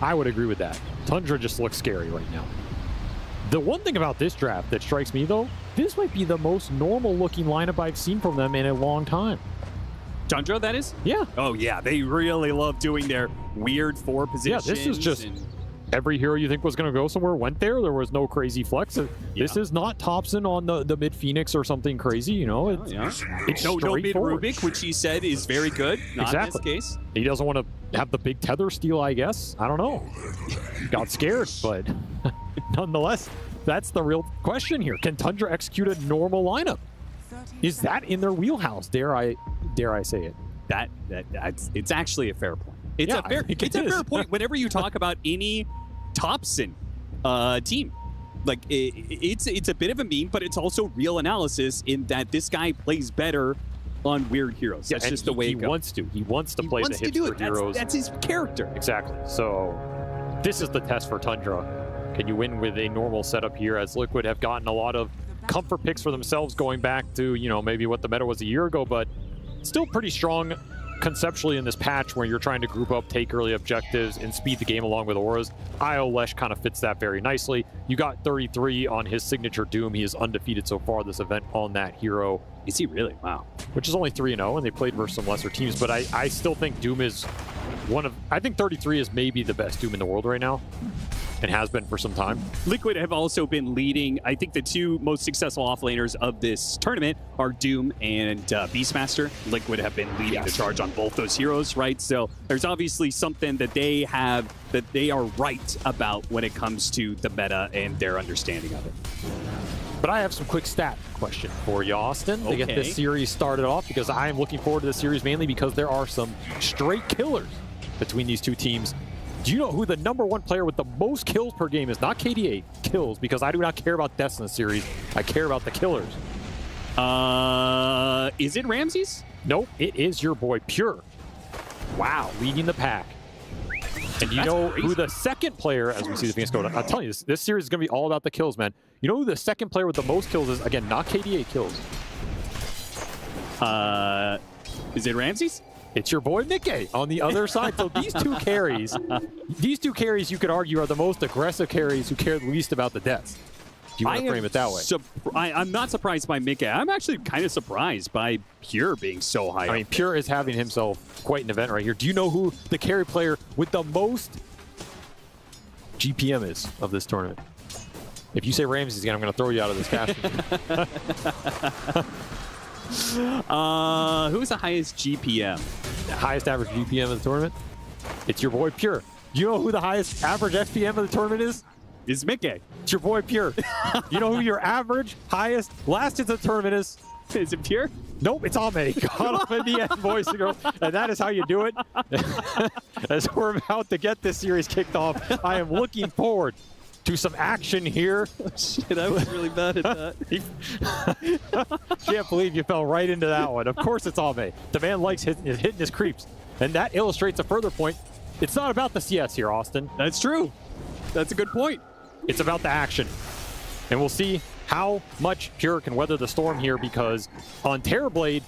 I would agree with that. Tundra just looks scary right now. The one thing about this draft that strikes me, though, this might be the most normal-looking lineup I've seen from them in a long time. Tundra, that is? Yeah. Oh, yeah. They really love doing their weird 4 positions. Yeah, this is just every hero you think was going to go somewhere went there. There was no crazy flex. This is not Thompson on the mid Phoenix or something crazy, you know. It's no mid Rubik, which he said is very good. Not in this case. He doesn't want to have the big tether steal, I guess. I don't know. Got scared, but nonetheless, that's the real question here. Can Tundra execute a normal lineup? Is that in their wheelhouse? Dare I say it? It's actually a fair point. It's a fair point. Whenever you talk about any Thompson team, like it's a bit of a meme, but it's also real analysis in that this guy plays better on weird heroes. That's just the way he wants to. He wants to play the hipster heroes. That's his character. Exactly. So this is the test for Tundra. Can you win with a normal setup here, as Liquid have gotten a lot of comfort picks for themselves going back to, you know, maybe what the meta was a year ago, but still pretty strong conceptually in this patch where you're trying to group up, take early objectives, and speed the game along with auras. Lesh kind of fits that very nicely. You got 33 on his signature Doom. He is undefeated so far this event on that hero. Is he really? Wow. Which is only 3-0, and they played versus some lesser teams, but I still think Doom is I think 33 is maybe the best Doom in the world right now, and has been for some time. Liquid have also been leading. I think the 2 most successful offlaners of this tournament are Doom and Beastmaster. Liquid have been leading the charge on both those heroes, right? So there's obviously something that they have that they are right about when it comes to the meta and their understanding of it. But I have some quick stat question for you, Austin, to get this series started off, because I am looking forward to this series mainly because there are some straight killers between these two teams. Do you know who the #1 player with the most kills per game is? Not KDA, kills, because I do not care about deaths in the series. I care about the killers. Is it Ramses? Nope, it is your boy Pure. Wow, leading the pack. And you know who the second player, as we see the Phoenix go down, I'm telling you, this series is going to be all about the kills, man. You know who the second player with the most kills is? Again, not KDA kills. Is it Ramses? It's your boy Mickey on the other side. So these two carries you could argue are the most aggressive carries who care the least about the deaths. Do you want to frame it that way? I'm not surprised by Mickey. I'm actually kind of surprised by Pure being so high. I mean, Pure is having himself quite an event right here. Do you know who the carry player with the most GPM is of this tournament? If you say Ramses again, I'm going to throw you out of this casting. Who's the highest GPM? The highest average GPM of the tournament? It's your boy Pure. You know who the highest average FPM of the tournament is? It's Mickey. It's your boy Pure. You know who your average, highest, last into the tournament is? Is it Pure? Nope, it's Ame. Caught up in the end, boys and girls. And that is how you do it. As we're about to get this series kicked off, I am looking forward to some action here. Oh, shit, I was really bad at that. Can't believe you fell right into that one. Of course it's Ame. The man likes hitting his creeps. And that illustrates a further point. It's not about the CS here, Austin. That's true. That's a good point. It's about the action. And we'll see how much Pure can weather the storm here, because on Terrorblade,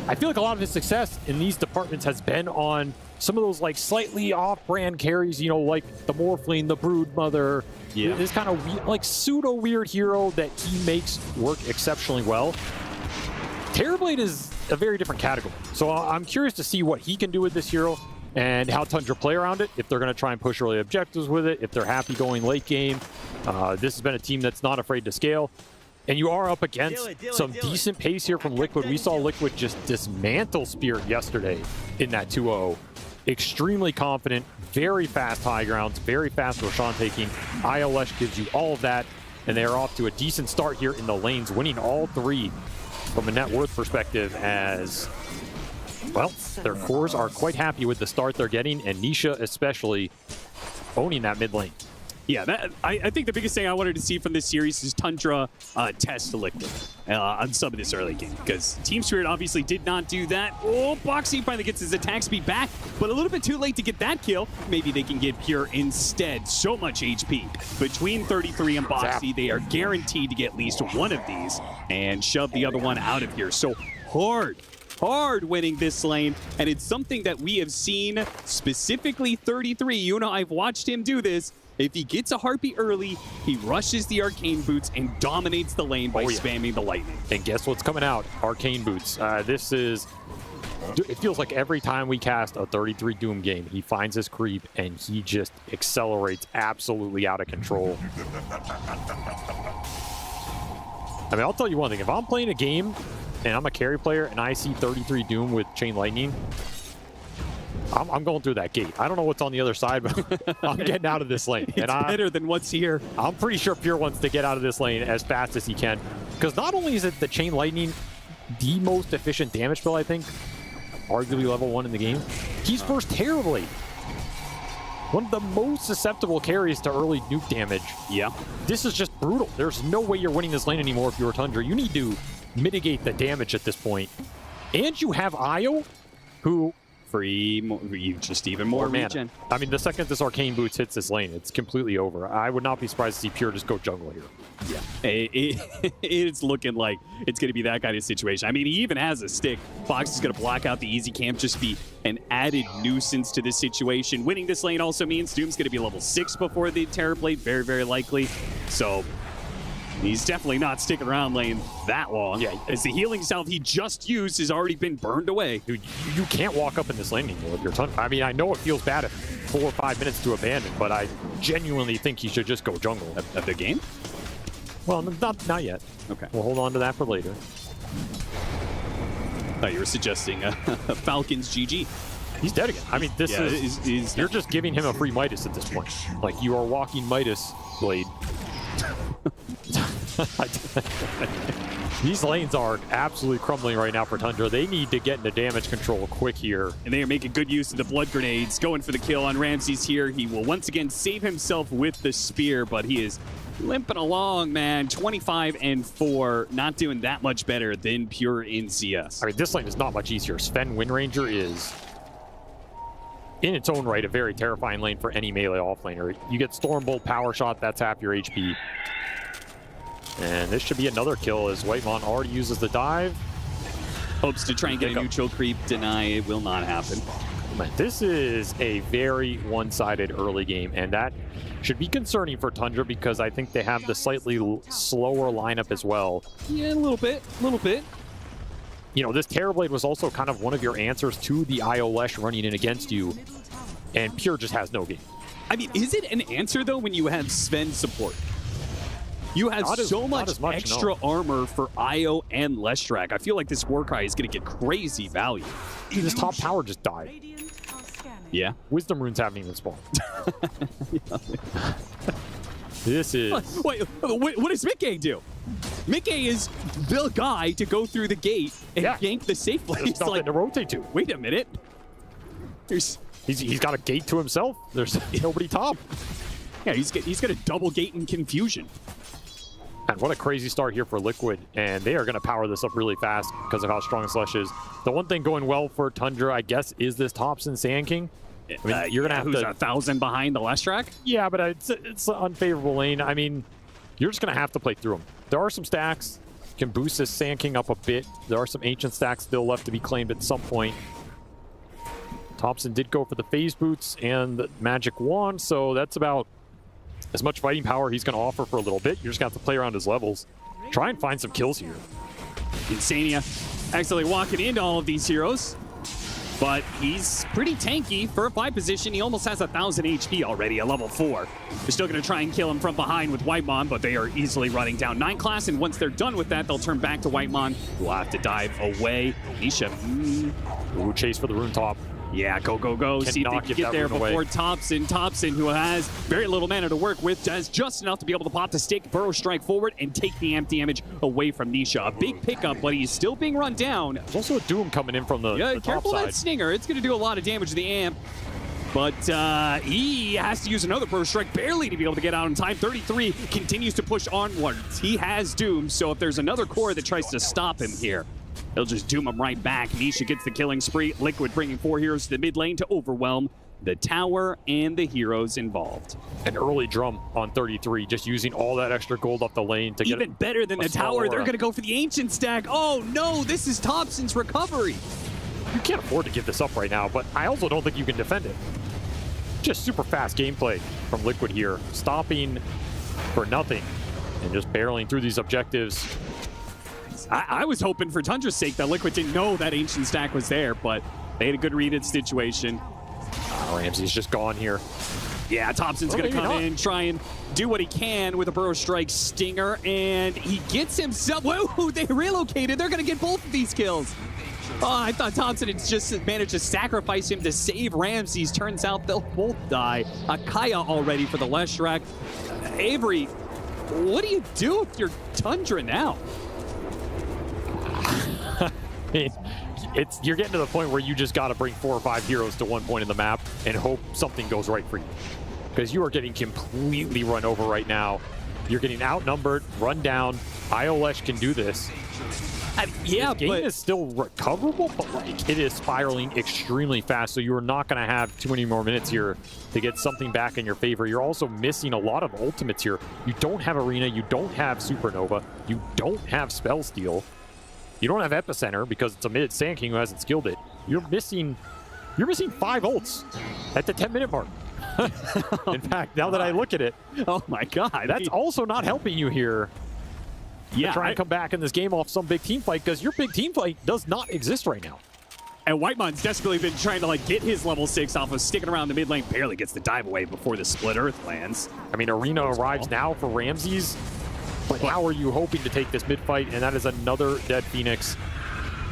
I feel like a lot of his success in these departments has been on some of those like slightly off-brand carries, you know, like the Morphling, the Broodmother, this kind of like pseudo-weird hero that he makes work exceptionally well. Terrorblade is a very different category. So I'm curious to see what he can do with this hero and how Tundra play around it, if they're going to try and push early objectives with it, if they're happy going late game. This has been a team that's not afraid to scale. And you are up against some decent pace here from Liquid. We saw Liquid just dismantle Spirit yesterday in that 2-0. Extremely confident, very fast high grounds, very fast Roshan taking. Lesh gives you all of that, and they are off to a decent start here in the lanes, winning all 3 from a net worth perspective, as well, their cores are quite happy with the start they're getting, and Nisha especially owning that mid lane. Yeah, I think the biggest thing I wanted to see from this series is Tundra test Liquid on some of this early game, because Team Spirit obviously did not do that. Oh, Boxy finally gets his attack speed back, but a little bit too late to get that kill. Maybe they can get Pure instead. So much HP. Between 33 and Boxy, they are guaranteed to get at least one of these and shove the other one out of here. So hard hard winning this lane, and it's something that we have seen, specifically 33. You know, I've watched him do this. If he gets a heartbeat early, he rushes the Arcane Boots and dominates the lane by spamming the lightning. And guess what's coming out? Arcane Boots. This is... It feels like every time we cast a 33 Doom game, he finds his creep and he just accelerates absolutely out of control. I mean, I'll tell you one thing. If I'm playing a game and I'm a carry player and I see 33 Doom with Chain Lightning, I'm going through that gate. I don't know what's on the other side, but I'm getting out of this lane. It's better than what's here. I'm pretty sure Pure wants to get out of this lane as fast as he can. Because not only is it the Chain Lightning the most efficient damage spell, I think, arguably level 1 in the game, he's first Terrorblade. One of the most susceptible carries to early nuke damage. Yeah. This is just brutal. There's no way you're winning this lane anymore if you're Tundra. You need to mitigate the damage at this point. And you have Io, who... just even more regen. I mean, the second this Arcane Boots hits this lane, it's completely over. I would not be surprised to see Pure just go jungle here. Yeah. It's looking like it's going to be that kind of situation. I mean, he even has a stick. Fox is going to block out the easy camp, just be an added nuisance to this situation. Winning this lane also means Doom's going to be level 6 before the Terrorblade, very, very likely. So... he's definitely not sticking around lane that long. Yeah, as the healing salve he just used has already been burned away. Dude, you can't walk up in this lane anymore with your Tundra. I mean, I know it feels bad at 4 or 5 minutes to abandon, but I genuinely think he should just go jungle. Of the game? Well, not yet. Okay. We'll hold on to that for later. Thought you were suggesting Falcons GG. He's dead again. I mean, this is... You're just giving him a free Midas at this point. Like, you are walking Midas blade. These lanes are absolutely crumbling right now for Tundra. They need to get into damage control quick here. And they are making good use of the blood grenades. Going for the kill on Ramses here. He will once again save himself with the spear, but he is limping along, man. 25-4. Not doing that much better than Pure in CS. I mean, this lane is not much easier. Sven Windranger is, in its own right, a very terrifying lane for any melee offlaner. You get Stormbolt, Power Shot, that's half your HP. And this should be another kill as Whitemon already uses the dive. Hopes to try and get a neutral creep. Deny it will not happen. Man, this is a very one-sided early game, and that should be concerning for Tundra because I think they have the slightly slower lineup as well. Yeah, a little bit. You know, this Terrorblade was also kind of one of your answers to the Io Lesh running in against you, and Pure just has no game. I mean, is it an answer, though, when you have Sven support? You have so much extra armor for Io and Leshrac. I feel like this Warcry is going to get crazy value. This top tower just died. Yeah. Wisdom runes haven't even spawned. This is... Wait, what does Mickey do? Mickey is the guy to go through the gate and gank the safe place. There's nothing to rotate to. Wait a minute. He's got a gate to himself. There's nobody top. Yeah, he's got a double gate in confusion. And what a crazy start here for Liquid, and they are going to power this up really fast because of how strong Slush is. The one thing going well for Tundra, I guess, is this Thompson Sand King. I mean, you're going to have who's 1,000 behind the Leshrac? Yeah, but it's an unfavorable lane. I mean, you're just going to have to play through them. There are some stacks. Can boost this Sand King up a bit. There are some Ancient stacks still left to be claimed at some point. Thompson did go for the Phase Boots and the Magic Wand, so that's about as much fighting power he's going to offer for a little bit. You're just going to have to play around his levels. Try and find some kills here. Insania accidentally walking into all of these heroes, but he's pretty tanky for a 5 position. He almost has 1,000 HP already at level 4. They're still going to try and kill him from behind with Whitemon, but they are easily running down 9 class, and once they're done with that, they'll turn back to Whitemon, who will have to dive away. Nisha. Ooh, chase for the rune top. Yeah, go. See if they can get there before Thompson. Thompson, who has very little mana to work with, does just enough to be able to pop the stick, burrow strike forward, and take the amp damage away from Nisha. A big pickup, but he's still being run down. There's also a Doom coming in from the top careful side. That Stinger. It's going to do a lot of damage to the amp. But he has to use another burrow strike barely to be able to get out in time. 33 continues to push onwards. He has Doom, so if there's another core that tries to stop him here, he'll just doom him right back. Nisha gets the killing spree. Liquid bringing 4 heroes to the mid lane to overwhelm the tower and the heroes involved. An early drum on 33, just using all that extra gold off the lane to get even better than the tower. They're going to go for the ancient stack. Oh no, this is Thompson's recovery. You can't afford to give this up right now, but I also don't think you can defend it. Just super fast gameplay from Liquid here, stopping for nothing and just barreling through these objectives. I was hoping for Tundra's sake that Liquid didn't know that ancient stack was there, but they had a good read of the situation. Ramsey's just gone here. Yeah, Thompson's going to come in, try and do what he can with a Burrow Strike Stinger, and he gets himself... Whoa, they relocated. They're going to get both of these kills. Oh, I thought Thompson had just managed to sacrifice him to save Ramses. Turns out they'll both die. Akaya already for the Leshrac. Avery, what do you do with your Tundra now? You're getting to the point where you just got to bring 4 or 5 heroes to one point in the map and hope something goes right for you. Because you are getting completely run over right now. You're getting outnumbered, run down. IOLesh can do this. Yeah, this game is still recoverable, but like it is spiraling extremely fast, so you're not going to have too many more minutes here to get something back in your favor. You're also missing a lot of ultimates here. You don't have Arena, you don't have Supernova, you don't have Spell Steal, you don't have Epicenter because it's a mid Sand King who hasn't skilled it. You're missing 5 ults at the 10-minute mark. In fact, now that I look at it, oh my god, that's also not helping you here. Yeah, try and come back in this game off some big team fight, because your big team fight does not exist right now. And Whitemon's desperately been trying to like get his level 6 off of sticking around the mid lane. Barely gets the dive away before the Split Earth lands. I mean, Arena arrives now for Ramses, but how are you hoping to take this mid fight? And that is another dead Phoenix.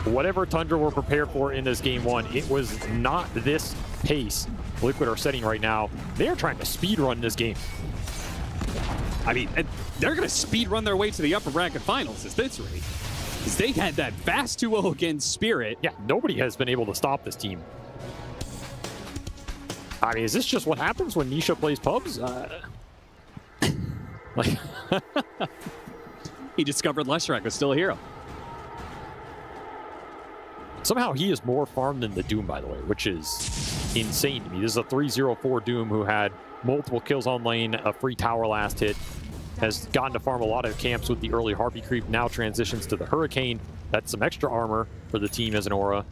Whatever Tundra were prepared for in this game 1, it was not this pace Liquid are setting right now. They are trying to speed run this game. I mean, they're going to speed run their way to the upper bracket finals at this rate. Because they had that fast 2-0 against Spirit. Yeah, nobody has been able to stop this team. I mean, is this just what happens when Nisha plays pubs? Like he discovered Leshrac was still a hero. Somehow he is more farmed than the Doom, by the way, which is insane to me. This is a 3-0-4 Doom who had multiple kills on lane, a free tower last hit, has gotten to farm a lot of camps with the early Harpy creep, now transitions to the Hurricane. That's some extra armor for the team as an aura,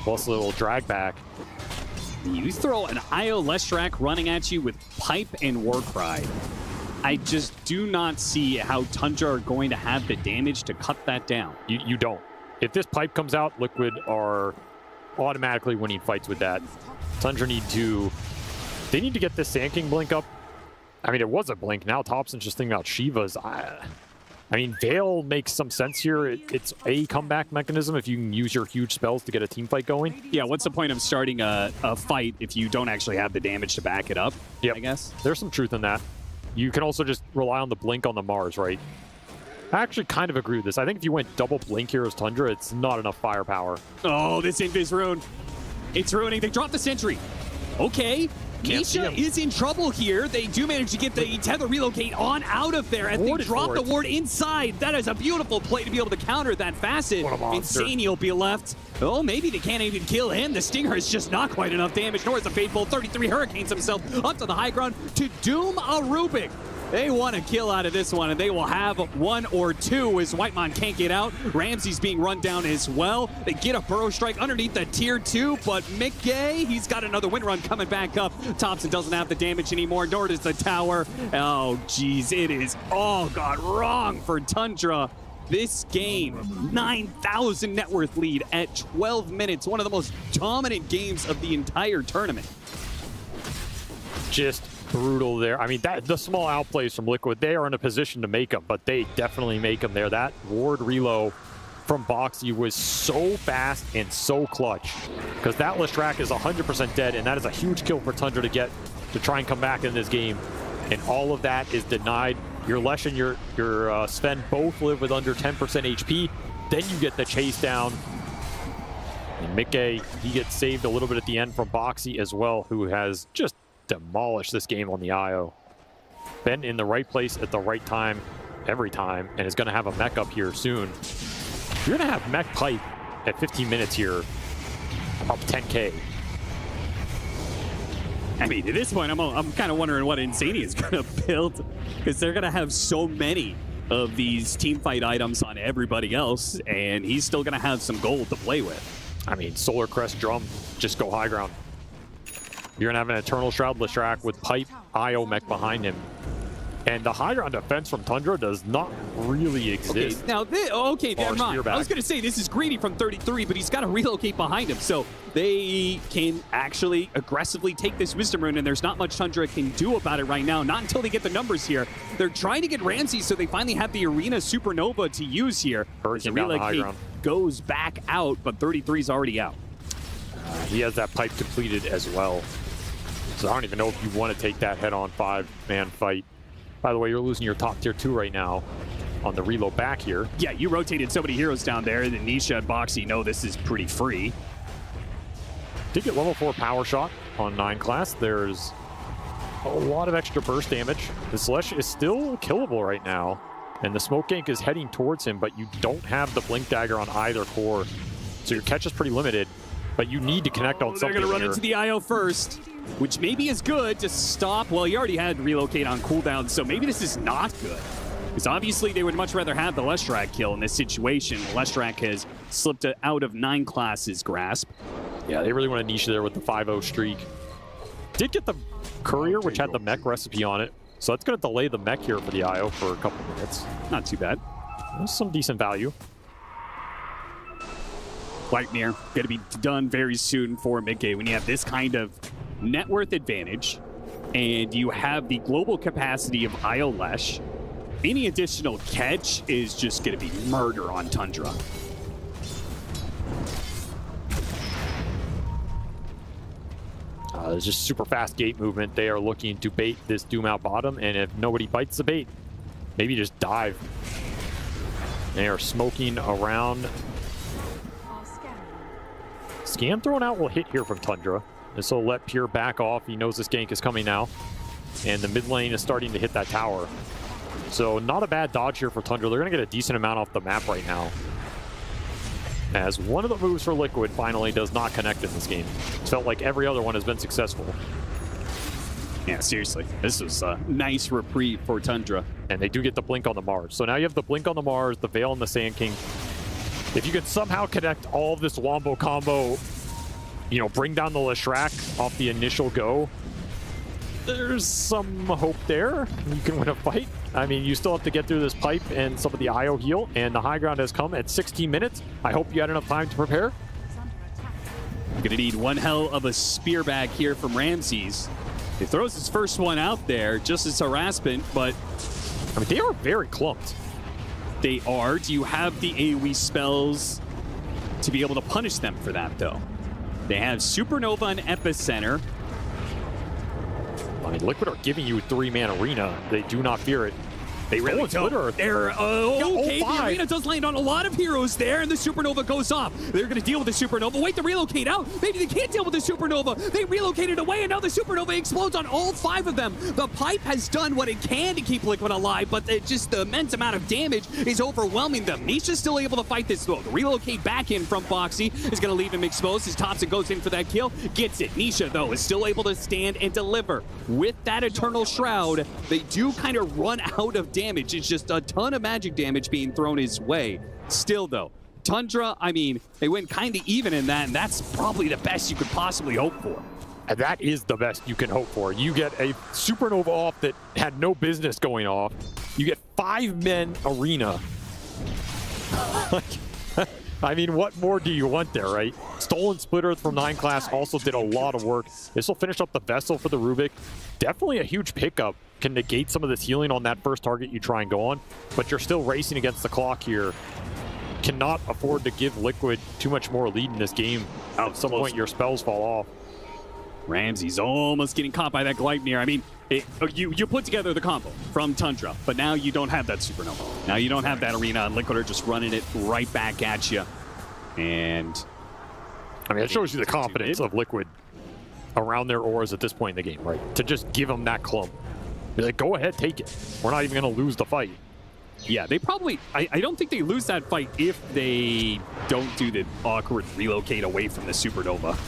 plus a little drag back. You throw an IO Leshrac running at you with Pipe and Warcry. I just do not see how Tundra are going to have the damage to cut that down. You don't. If this Pipe comes out, Liquid are automatically winning fights with that. Tundra need to get this Sand King blink up. I mean, it was a blink. Now Thompson's just thinking about Shiva's. I mean, Veil makes some sense here. It's a comeback mechanism if you can use your huge spells to get a team fight going. Yeah, what's the point of starting a fight if you don't actually have the damage to back it up, yep. I guess? There's some truth in that. You can also just rely on the blink on the Mars, right? I actually kind of agree with this. I think if you went double blink here as Tundra, it's not enough firepower. Oh, this Invis rune. It's ruining. They dropped the sentry. Okay. Nisha is in trouble here. They do manage to get the tether relocate on out of there as they drop the ward inside. That is a beautiful play to be able to counter that facet. Insane will be left. Oh, maybe they can't even kill him. The Stinger is just not quite enough damage, nor is the Faithful. 33 Hurricanes himself up to the high ground to doom a Rubik. They want a kill out of this one, and they will have 1 or 2 as Whitemon can't get out. Ramsey's being run down as well. They get a Burrow Strike underneath the tier 2, but Mickey, he's got another win run coming back up. Thompson doesn't have the damage anymore, nor does the tower. Oh, geez, it is all gone wrong for Tundra. This game, 9,000 net worth lead at 12 minutes. One of the most dominant games of the entire tournament. Just brutal there. I mean, the small outplays from Liquid, they are in a position to make them, but they definitely make them there. That ward reload from Boxy was so fast and so clutch, because that Leshrac is 100% dead, and that is a huge kill for Tundra to get to try and come back in this game. And all of that is denied. Your Lesh and your Sven both live with under 10% HP. Then you get the chase down. And Mickey, he gets saved a little bit at the end from Boxy as well, who has just demolished this game on the IO. Been in the right place at the right time every time, and is going to have a mech up here soon. You're going to have mech Pipe at 15 minutes here, up 10k. I mean, at this point, I'm kind of wondering what Insania is going to build, because they're going to have so many of these team fight items on everybody else, and he's still going to have some gold to play with. I mean, Solar Crest Drum, just go high ground. You're going to have an Eternal Shroud Leshrac with Pipe IO mech behind him. And the high ground defense from Tundra does not really exist. Okay, now, I'm wrong. I was going to say this is greedy from 33, but he's got to relocate behind him. So they can actually aggressively take this Wisdom Rune, and there's not much Tundra can do about it right now. Not until they get the numbers here. They're trying to get Ramsey, so they finally have the Arena Supernova to use here. The relocate goes back out, but 33's already out. He has that pipe depleted as well. So I don't even know if you want to take that head-on 5-man fight. By the way, you're losing your top tier 2 right now on the reload back here. Yeah, you rotated so many heroes down there, and Nisha and Boxy know this is pretty free. Did get level 4 power shot on 9 class. There's a lot of extra burst damage. The Slash is still killable right now, and the smoke gank is heading towards him, but you don't have the blink dagger on either core, so your catch is pretty limited. But you need to connect on something. They're going to run into the IO first, which maybe is good to stop. Well, he already had relocate on cooldown, so maybe this is not good. Because obviously they would much rather have the Leshrac kill in this situation. Leshrac has slipped out of 9 class's grasp. Yeah, they really want to niche there with the 5-0 streak. Did get the Courier, which had the mech recipe on it. So that's going to delay the mech here for the IO for a couple minutes. Not too bad. That's some decent value. Lightmere going to be done very soon for mid-game when you have this kind of net worth advantage and you have the global capacity of IO Lesh. Any additional catch is just going to be murder on Tundra. There's just super fast gate movement. They are looking to bait this Doom out bottom, and if nobody bites the bait, maybe just dive. They are smoking around. Scan thrown out will hit here from Tundra. This will let Pure back off. He knows this gank is coming now. And the mid lane is starting to hit that tower. So not a bad dodge here for Tundra. They're going to get a decent amount off the map right now. As one of the moves for Liquid finally does not connect in this game. It felt like every other one has been successful. Yeah, seriously. This was a nice reprieve for Tundra. And they do get the blink on the Mars. So now you have the blink on the Mars, the Veil on the Sand King. If you can somehow connect all of this Wombo combo, you know, bring down the Leshrac off the initial go, there's some hope there. You can win a fight. I mean, you still have to get through this pipe and some of the IO heal, and the high ground has come at 16 minutes. I hope you had enough time to prepare. Gonna need one hell of a spear back here from Ramses. He throws his first one out there, just as harassment, but I mean, they are very clumped. They are. Do you have the AoE spells to be able to punish them for that, though? They have Supernova and Epicenter. I mean, Liquid are giving you 3-man arena. They do not fear it. They really don't. They're, okay, the arena does land on a lot of heroes there, and the Supernova goes off. They're going to deal with the Supernova. Wait to relocate out. Maybe they can't deal with the Supernova. They relocated away, and now the Supernova explodes on all 5 of them. The pipe has done what it can to keep Liquid alive, but just the immense amount of damage is overwhelming them. Nisha's still able to fight this, though. The relocate back in from Boxy is going to leave him exposed. His Thompson goes in for that kill. Gets it. Nisha, though, is still able to stand and deliver. With that Eternal Shroud, they do kind of run out of damage. It's just a ton of magic damage being thrown his way. Still, though, Tundra, I mean, they went kind of even in that, and that's probably the best you could possibly hope for. And that is the best you can hope for. You get a Supernova off that had no business going off. You get 5-men arena. I mean, what more do you want there, right? Stolen Splitter from 9 class also did a lot of work. This will finish up the Vessel for the Rubik. Definitely a huge pickup. Can negate some of this healing on that first target you try and go on, but you're still racing against the clock here. Cannot afford to give Liquid too much more lead in this game. At some point, your spells fall off. Ramsey's almost getting caught by that Gleipnir. I mean, you put together the combo from Tundra, but now you don't have that Supernova. Now you don't have that arena, and Liquid are just running it right back at you. And I mean, it shows you the confidence of Liquid around their auras at this point in the game, right? To just give them that clump. Be like, go ahead, take it. We're not even going to lose the fight. Yeah, they probably... I don't think they lose that fight if they don't do the awkward relocate away from the Supernova.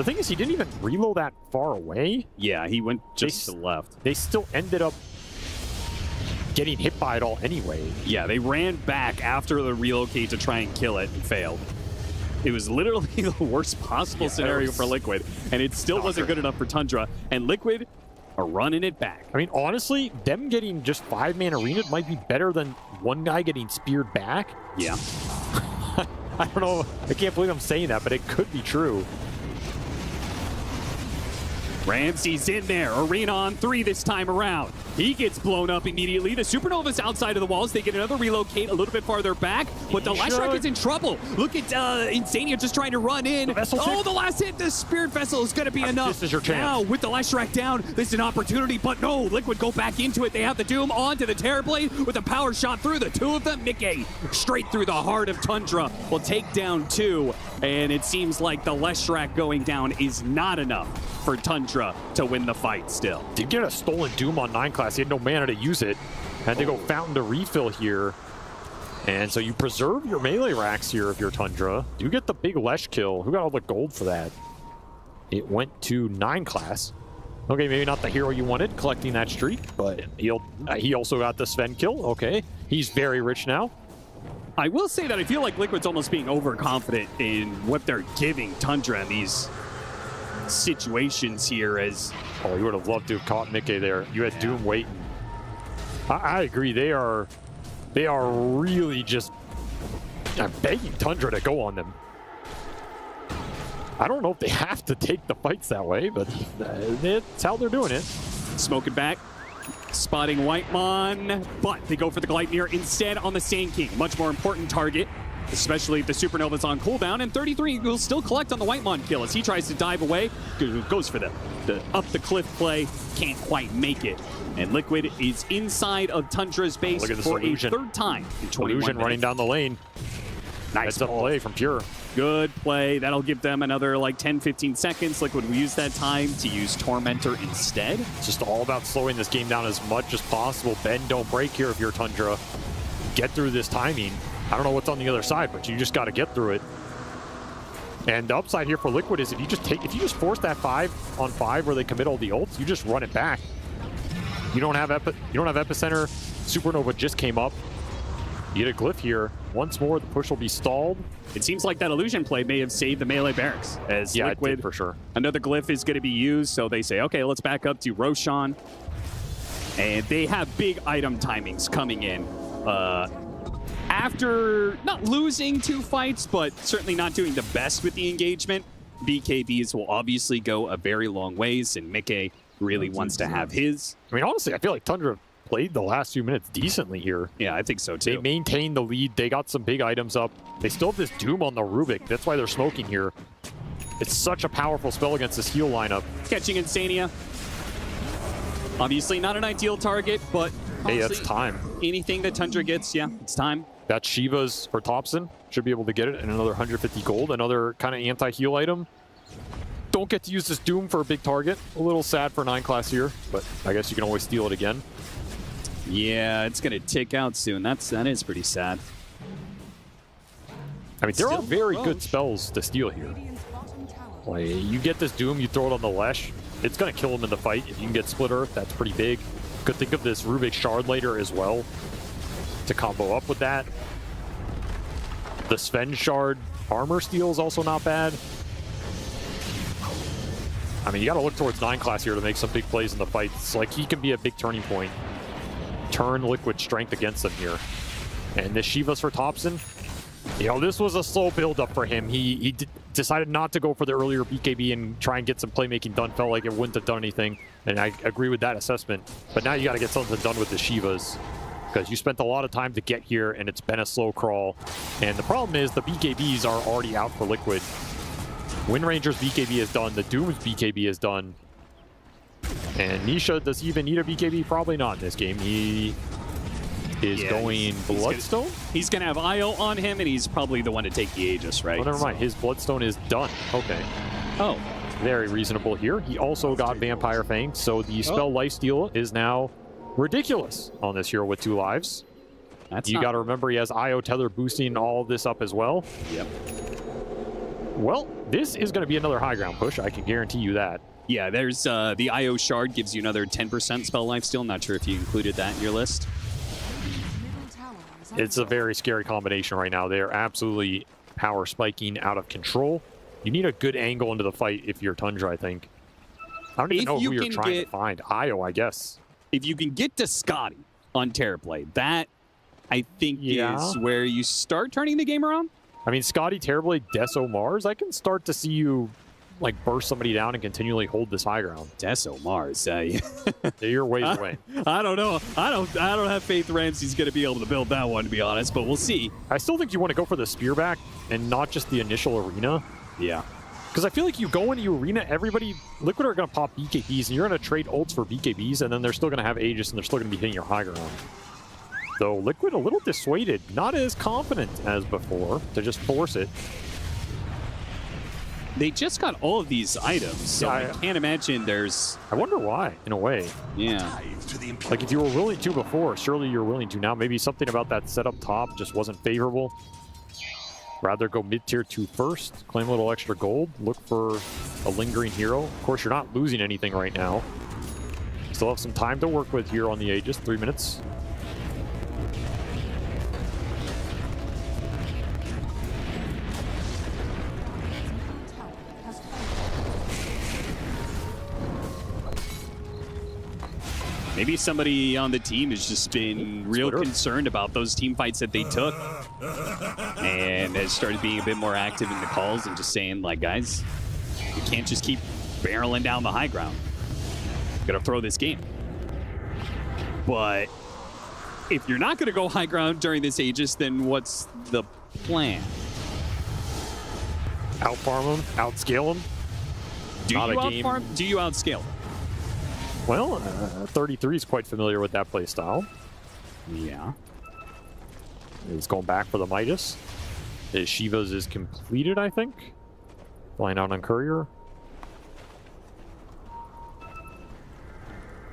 The thing is, he didn't even reload that far away. Yeah, he went just to the left. They still ended up getting hit by it all anyway. Yeah, they ran back after the relocate to try and kill it and failed. It was literally the worst possible scenario for Liquid, and it still wasn't good enough for Tundra. And Liquid are running it back. I mean, honestly, them getting just 5-man arena might be better than one guy getting speared back. Yeah. I don't know. I can't believe I'm saying that, but it could be true. Ramsey's in there. Arena on 3 this time around. He gets blown up immediately. The Supernova's outside of the walls. They get another relocate a little bit farther back, but the Lashrak is in trouble. Look at Insania just trying to run in. The last hit, the Spirit Vessel is going to be enough. This is your chance. Now, with the Lashrak down, this is an opportunity, but no, Liquid go back into it. They have the Doom onto the Terrorblade with a power shot through the two of them. Mickey straight through the heart of Tundra will take down 2, and it seems like the Lashrak going down is not enough for Tundra to win the fight still. Did get a stolen Doom on 9 class. He had no mana to use it. Had to go Fountain to refill here. And so you preserve your melee racks here if you're Tundra. You get the big Lesh kill. Who got all the gold for that? It went to 9 class. Okay, maybe not the hero you wanted, collecting that streak, but he also got the Sven kill. Okay, he's very rich now. I will say that I feel like Liquid's almost being overconfident in what they're giving Tundra in these situations here. As you would have loved to have caught Mickey there. You had Doom waiting. I agree. They are really just begging Tundra to go on them. I don't know if they have to take the fights that way, but that's how they're doing it. Smoking back, spotting Whitemon, but they go for the Gleipnir instead on the Sand King. Much more important target, especially if the Supernova's on cooldown, and 33 will still collect on the Whitemon kill as he tries to dive away. Goes for the up the cliff play, can't quite make it. And Liquid is inside of Tundra's base for illusion. A third time in 21 Illusion minutes. running down the lane. Nice play from Pure. Good play. That'll give them another like 10-15 seconds. Liquid will use that time to use Tormentor instead. It's just all about slowing this game down as much as possible. Bend, don't break here if you're Tundra. Get through this timing. I don't know what's on the other side, but you just got to get through it. And the upside here for Liquid is if you just force that 5-on-5 where they commit all the ults, you just run it back. You don't have Epicenter. Supernova just came up. You get a glyph here. Once more, the push will be stalled. It seems like that illusion play may have saved the melee barracks, as Liquid, it did for sure. Another glyph is going to be used, so they say, okay, let's back up to Roshan. And they have big item timings coming in. After not losing 2 fights, but certainly not doing the best with the engagement, BKBs will obviously go a very long ways, and Mickey really wants to have his. I mean, honestly, I feel like Tundra played the last few minutes decently here. Yeah, I think so too. They maintained the lead. They got some big items up. They still have this Doom on the Rubik. That's why they're smoking here. It's such a powerful spell against this heal lineup. Catching Insania. Obviously not an ideal target, but hey, that's time. Anything that Tundra gets, yeah, it's time. That's Shiva's or Thompson. Should be able to get it. And another 150 gold. Another kind of anti-heal item. Don't get to use this Doom for a big target. A little sad for 9 class here, but I guess you can always steal it again. Yeah, it's going to tick out soon. That is pretty sad. I mean, there are very good spells to steal here. Like, you get this Doom, you throw it on the Lesh. It's going to kill him in the fight. If you can get Split Earth, that's pretty big. Could think of this Rubik Shard later as well to combo up with that. The Sven Shard armor steal is also not bad. I mean, you got to look towards 9 class here to make some big plays in the fight. It's like he can be a big turning point. Turn Liquid strength against them here. And this Shiva's for Thompson. You know, this was a slow build-up for him. He decided not to go for the earlier BKB and try and get some playmaking done. Felt like it wouldn't have done anything, and I agree with that assessment. But now you got to get something done with the Shivas, because you spent a lot of time to get here, and it's been a slow crawl. And the problem is the BKBs are already out for Liquid. Wind Ranger's BKB is done. The Doom's BKB is done. And Nisha, does he even need a BKB? Probably not in this game. He is going Bloodstone? He's going to have IO on him, and he's probably the one to take the Aegis, right? Oh, never mind. His Bloodstone is done. Okay. Oh. Very reasonable here. He also got Vampire Fang, so the spell Lifesteal is now ridiculous on this hero with 2 lives. You got to remember he has IO Tether boosting all of this up as well. Yep. Well, this is going to be another high ground push. I can guarantee you that. Yeah, there's the IO shard gives you another 10% spell life steal. Not sure if you included that in your list. It's a very scary combination right now. They are absolutely power spiking out of control. You need a good angle into the fight if you're Tundra, I think. I don't even know who you're trying to find. Io, I guess. If you can get to Scotty on Terrorblade, that I think is where you start turning the game around. I mean, Scotty, Terrorblade, Deso, Mars, I can start to see you like burst somebody down and continually hold this high ground. Deso, Mars, you're ways away. I don't know. I don't have faith Ramsey's going to be able to build that one, to be honest, but we'll see. I still think you want to go for the spear back and not just the initial arena. Yeah. Because I feel like you go into arena, everybody, Liquid are going to pop BKBs, and you're going to trade ults for BKBs, and then they're still going to have Aegis, and they're still going to be hitting your high ground. Though Liquid a little dissuaded, not as confident as before to just force it. They just got all of these items, so I can't imagine there's... I wonder why, in a way. Yeah. Like, if you were willing to before, surely you're willing to now. Maybe something about that setup top just wasn't favorable. Rather go mid-tier 2 first, claim a little extra gold, look for a lingering hero. Of course, you're not losing anything right now. Still have some time to work with here on the Aegis, 3 minutes. Maybe somebody on the team has just been real concerned about those team fights that they took and has started being a bit more active in the calls and just saying, like, guys, you can't just keep barreling down the high ground. Got to throw this game. But if you're not going to go high ground during this Aegis, then what's the plan? Outfarm them, outscale them. Do you outfarm? Do you outscale? Well, 33 is quite familiar with that playstyle. Yeah. He's going back for the Midas. His Shiva's is completed, I think. Flying out on Courier.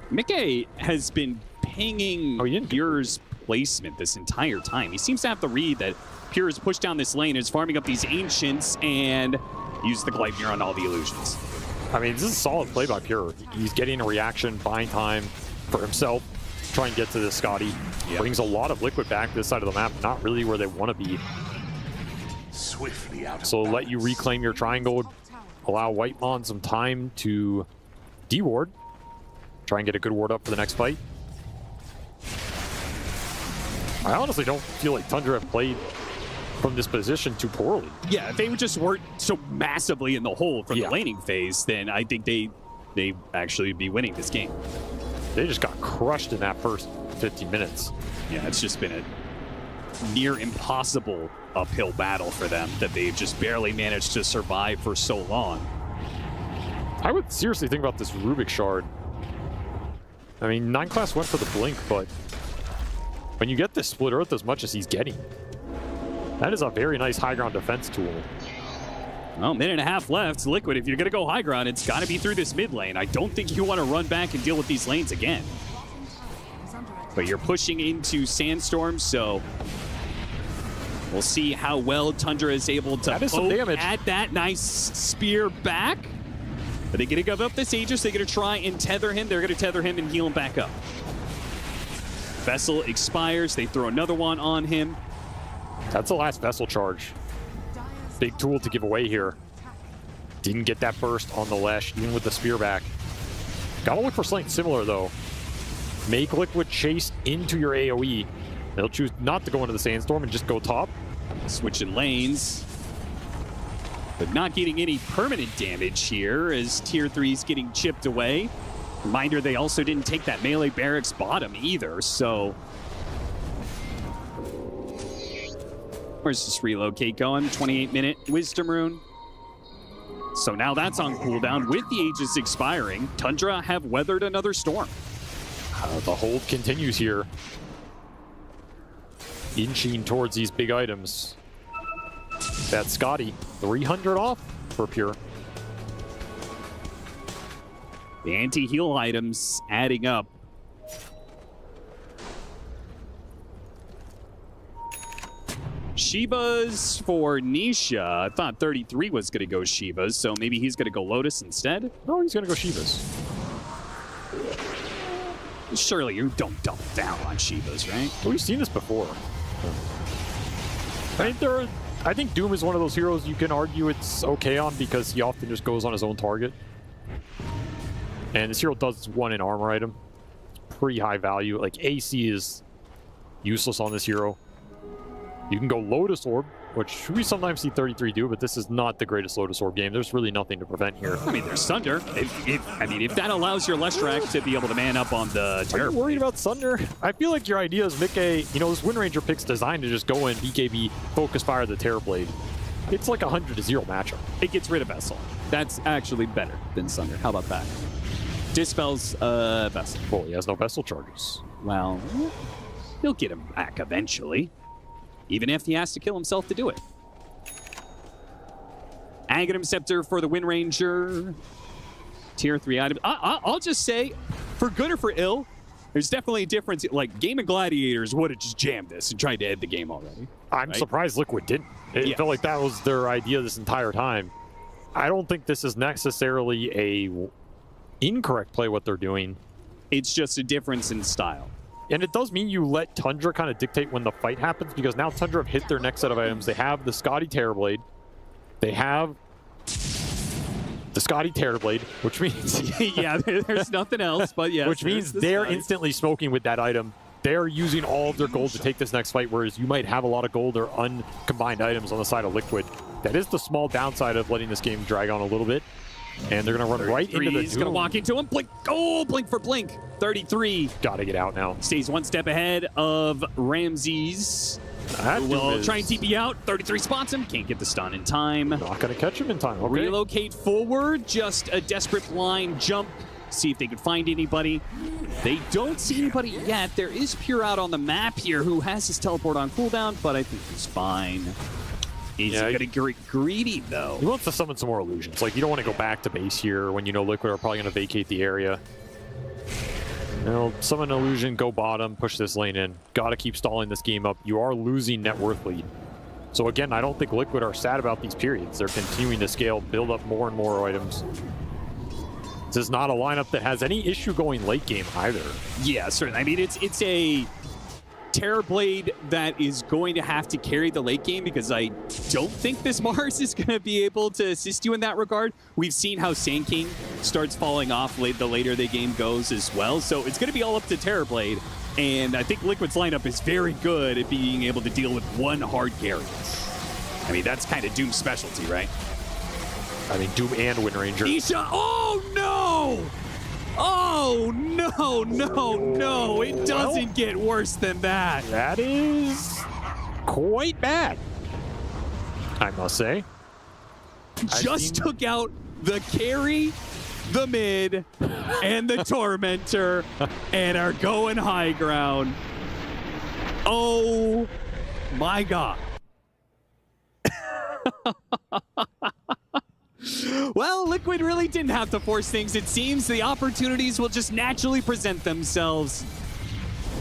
Mickey has been pinging Pure's placement this entire time. He seems to have the read that Pure has pushed down this lane and is farming up these Ancients and use the Gleipnir on all the illusions. I mean, this is a solid play by Pure. He's getting a reaction, buying time for himself, try and get to this Scotty. Yep. Brings a lot of Liquid back to this side of the map, not really where they want to be. Swiftly out. So let you reclaim your triangle, allow Whitemon some time to de-ward. Try and get a good ward up for the next fight. I honestly don't feel like Tundra have played from this position too poorly. Yeah, if they would just weren't so massively in the hole from the laning phase, then I think they actually be winning this game. They just got crushed in that first 15 minutes. Yeah, it's just been a near impossible uphill battle for them that they've just barely managed to survive for so long. I would seriously think about this Rubik Shard. I mean, 9 class went for the blink, but when you get this split earth as much as he's getting, that is a very nice high ground defense tool. Well, minute and a half left. Liquid, if you're going to go high ground, it's got to be through this mid lane. I don't think you want to run back and deal with these lanes again. But you're pushing into Sandstorm, so we'll see how well Tundra is able to poke at that nice spear back. Are they going to give up this Aegis? They're going to try and tether him. They're going to tether him and heal him back up. Vessel expires. They throw another one on him. That's the last Vessel charge. Big tool to give away here. Didn't get that burst on the Lesh, even with the spear back. Gotta look for something similar, though. Make Liquid chase into your AoE. They'll choose not to go into the Sandstorm and just go top. Switching lanes. But not getting any permanent damage here as Tier 3 is getting chipped away. Reminder, they also didn't take that melee barracks bottom either, so... Where's this relocate going? 28-minute Wisdom Rune. So now that's on cooldown with the Aegis expiring. Tundra have weathered another storm. The hold continues here. Inching towards these big items. That's Scotty. 300 off for Pure. The anti-heal items adding up. Shiva's for Nisha. I thought 33 was going to go Shiva's, so maybe he's going to go Lotus instead. No, he's going to go Shiva's. Surely you don't double down on Shiva's, right? Well, we've seen this before. I think Doom is one of those heroes you can argue it's okay on because he often just goes on his own target. And this hero does one in armor item. Pretty high value. Like AC is useless on this hero. You can go Lotus Orb, which we sometimes see 33 do, but this is not the greatest Lotus Orb game. There's really nothing to prevent here. I mean, there's Thunder. If that allows your Leshrac to be able to man up on the Are you worried about Thunder? I feel like your idea is Mickey, this Wind Ranger pick's designed to just go in BKB, focus fire the Terrorblade. It's like 100-0 matchup. It gets rid of Vessel. That's actually better than Thunder. How about that? Dispels Vessel. Well, he has no Vessel charges. Well, he'll get him back eventually. Even if he has to kill himself to do it. Aghanim Scepter for the Wind Ranger. Tier 3 item. I'll just say, for good or for ill, there's definitely a difference. Like, Game of Gladiators would have just jammed this and tried to end the game already. I'm surprised Liquid didn't. It felt like that was their idea this entire time. I don't think this is necessarily a incorrect play what they're doing. It's just a difference in style. And it does mean you let Tundra kind of dictate when the fight happens, because now Tundra have hit their next set of items. They have the Scotty Terrorblade. They have the Scotty Terrorblade, which means... yeah, there's nothing else, but yeah. Which means they're instantly smoking with that item. They're using all of their gold to take this next fight, whereas you might have a lot of gold or uncombined items on the side of Liquid. That is the small downside of letting this game drag on a little bit. And they're going to run right into the He's going to walk into him. Blink. Oh, blink for blink. 33. Got to get out now. Stays one step ahead of Ramses. Will try and TP out. 33 spots him. Can't get the stun in time. Not going to catch him in time. Okay. Relocate forward. Just a desperate blind jump. See if they can find anybody. They don't see anybody yet. There is Pure out on the map here who has his teleport on cooldown, but I think he's fine. He's going to get greedy, though. He wants to summon some more illusions. Like, you don't want to go back to base here when you know Liquid are probably going to vacate the area. Summon an illusion, go bottom, push this lane in. Got to keep stalling this game up. You are losing net worth lead. So again, I don't think Liquid are sad about these periods. They're continuing to scale, build up more and more items. This is not a lineup that has any issue going late game either. Yeah, certainly. I mean, it's a Terrorblade that is going to have to carry the late game, because I don't think this Mars is going to be able to assist you in that regard. We've seen how Sand King starts falling off the later the game goes as well. So it's going to be all up to Terrorblade. And I think Liquid's lineup is very good at being able to deal with one hard carry. I mean, that's kind of Doom's specialty, right? I mean, Doom and Wind Ranger. Isha, oh no! Oh, no. It doesn't get worse than that. That is quite bad, I must say. Just took out the carry, the mid, and the Tormentor, and are going high ground. Oh, my God. Well, Liquid really didn't have to force things. It seems the opportunities will just naturally present themselves.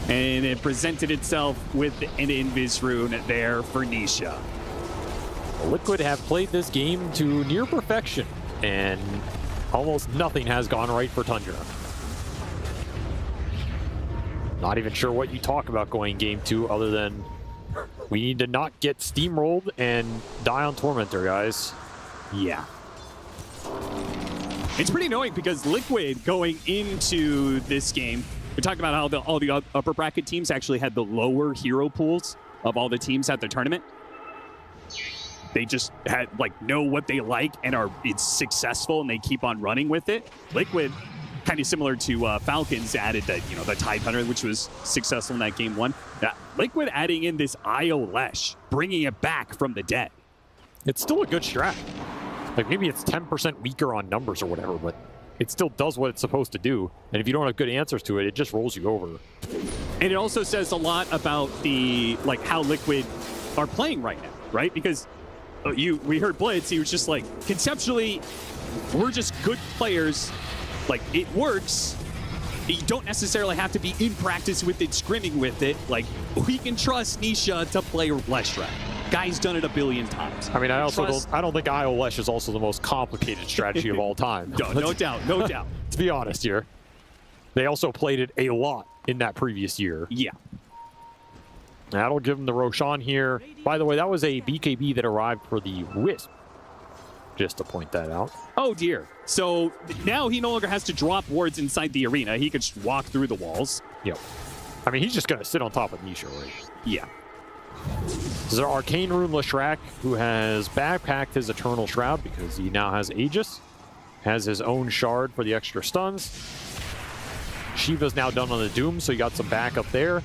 And it presented itself with an Invis rune there for Nisha. Liquid have played this game to near perfection, and almost nothing has gone right for Tundra. Not even sure what you talk about going game 2 other than we need to not get steamrolled and die on Tormentor, guys. Yeah. It's pretty annoying because Liquid going into this game, we talked about how all the upper bracket teams actually had the lower hero pools of all the teams at the tournament. They just had know what they like and it's successful and they keep on running with it. Liquid, kind of similar to Falcons, added that the Tide Hunter, which was successful in that game 1. Liquid adding in this IO Lesh, bringing it back from the dead. It's still a good strat. Maybe it's 10% weaker on numbers or whatever, but it still does what it's supposed to do. And if you don't have good answers to it, it just rolls you over. And it also says a lot about the how Liquid are playing right now, right? Because we heard Blitz, he was just conceptually, we're just good players. It works. You don't necessarily have to be in practice with it, scrimming with it. We can trust Nisha to play Leshrac. Guy's done it a billion times. I mean, I don't think IOLesh is also the most complicated strategy of all time. No doubt, no doubt. To be honest here, they also played it a lot in that previous year. Yeah. That'll give him the Roshan here. By the way, that was a BKB that arrived for the Wisp. Just to point that out. Oh, dear. So now he no longer has to drop wards inside the arena. He can just walk through the walls. Yep. I mean, he's just going to sit on top of Nisha, right? Yeah. This is our Arcane Rune Leshrac, who has backpacked his Eternal Shroud because he now has Aegis. Has his own shard for the extra stuns. Shiva's now done on the Doom, so you got some backup there.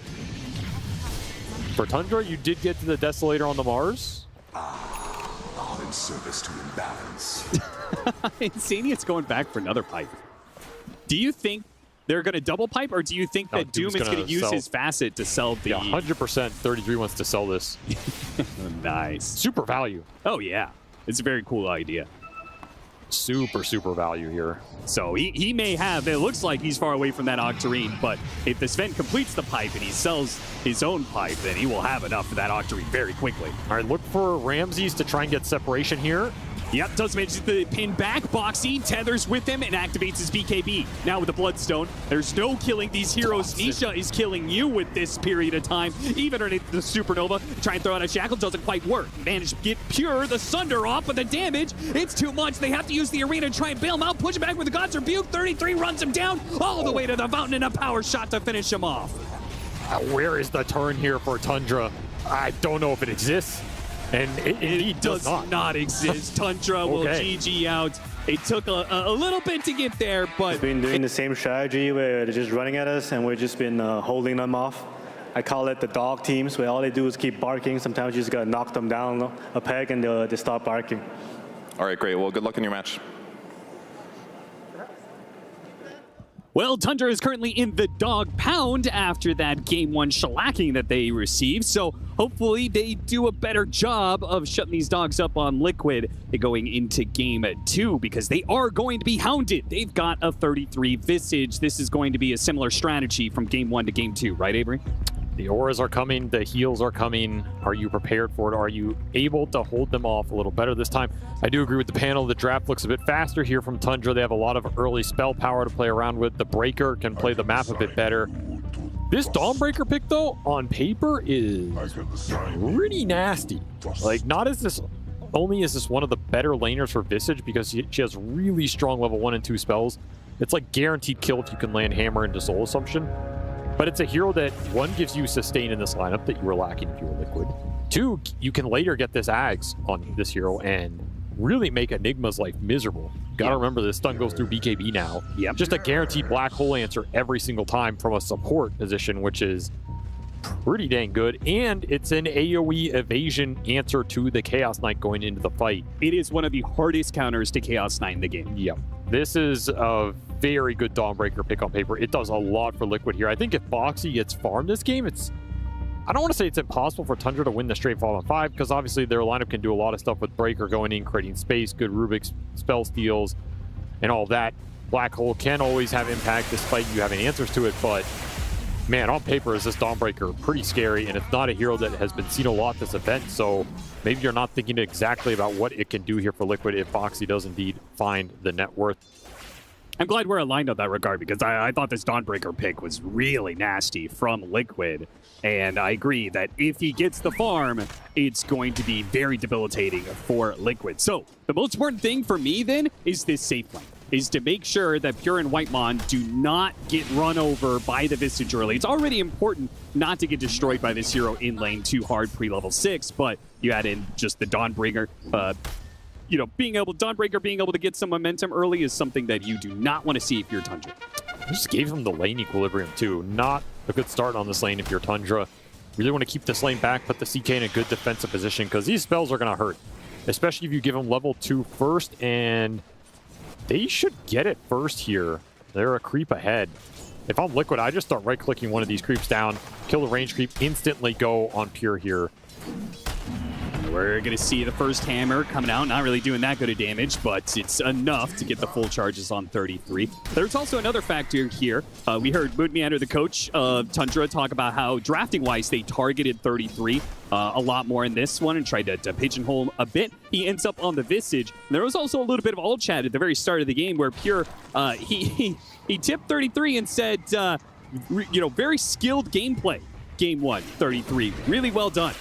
For Tundra, you did get to the Desolator on the Mars. All in service to imbalance. Insania's going back for another pipe. Do you think they're going to double pipe, or do you think that Doom is going to use his facet to sell the... Yeah, 100% 33 wants to sell this. Nice. Super value. Oh, yeah. It's a very cool idea. Super value here. So he may have, it looks like he's far away from that Octarine, but if the Sven completes the pipe and he sells his own pipe, then he will have enough for that Octarine very quickly. All right, look for Ramses to try and get separation here. Yep, does manage the pin back. Boxy tethers with him and activates his BKB. Now with the Bloodstone, there's no killing these heroes. Nisha is killing you with this period of time. Even underneath the Supernova, try and throw out a Shackle, doesn't quite work. Manage to get Pure, the Sunder off, but the damage, it's too much. They have to use the arena to try and bail him out. Push him back with the God's Rebuke. 33 runs him down all the way to the fountain and a power shot to finish him off. Where is the turn here for Tundra? I don't know if it exists. And it does not exist. Tundra will GG out. It took a little bit to get there, but... We've been doing the same strategy where they're just running at us and we've just been holding them off. I call it the dog teams, where all they do is keep barking. Sometimes you just gotta knock them down a peg and they stop barking. All right, great. Well, good luck in your match. Well, Tundra is currently in the dog pound after that Game 1 shellacking that they received, so hopefully they do a better job of shutting these dogs up on Liquid going into Game 2, because they are going to be hounded. They've got a 33 Visage. This is going to be a similar strategy from Game 1 to Game 2, right, Avery? The auras are coming, the heals are coming. Are you prepared for it? Are you able to hold them off a little better this time? I do agree with the panel. The draft looks a bit faster here from Tundra. They have a lot of early spell power to play around with. The Breaker can play the map a bit better. This Dawnbreaker pick, though, on paper is pretty nasty. Like, not as this... Only is this one of the better laners for Visage because she has really strong level 1 and 2 spells. It's like guaranteed kill if you can land Hammer into Soul Assumption. But it's a hero that, one, gives you sustain in this lineup that you were lacking if you were Liquid. Two, you can later get this Ags on this hero and really make Enigma's life miserable. Gotta remember this stun goes through BKB now. Yep. Just a guaranteed black hole answer every single time from a support position, which is pretty dang good. And it's an AoE evasion answer to the Chaos Knight going into the fight. It is one of the hardest counters to Chaos Knight in the game. Yep. This is a very good Dawnbreaker pick on paper. It does a lot for Liquid here. I think if Boxy gets farmed this game, I don't want to say it's impossible for Tundra to win the straight 5-on-5, because obviously their lineup can do a lot of stuff with Breaker going in, creating space, good Rubik's spell steals, and all that. Black Hole can always have impact despite you having answers to it, but man, on paper is this Dawnbreaker pretty scary, and it's not a hero that has been seen a lot this event, so maybe you're not thinking exactly about what it can do here for Liquid if Boxy does indeed find the net worth. I'm glad we're aligned on that regard, because I thought this Dawnbreaker pick was really nasty from Liquid. And I agree that if he gets the farm, it's going to be very debilitating for Liquid. So the most important thing for me then is this safe lane, is to make sure that Pure and Whitemon do not get run over by the Visage early. It's already important not to get destroyed by this hero in lane too hard pre-level 6, but you add in just the Dawnbreaker. You know, Dawnbreaker being able to get some momentum early is something that you do not want to see if you're Tundra. I just gave him the lane equilibrium too. Not a good start on this lane if you're Tundra. Really want to keep this lane back, put the CK in a good defensive position, because these spells are going to hurt. Especially if you give them level 2 first, and they should get it first here. They're a creep ahead. If I'm Liquid, I just start right-clicking one of these creeps down, kill the range creep, instantly go on Pure here. We're going to see the first hammer coming out, not really doing that good of damage, but it's enough to get the full charges on 33. There's also another factor here. We heard Mood Meander, the coach of Tundra, talk about how drafting-wise they targeted 33 a lot more in this one and tried to pigeonhole a bit. He ends up on the Visage. And there was also a little bit of all chat at the very start of the game where Pure, he tipped 33 and said, very skilled gameplay. Game 1, 33. Really well done.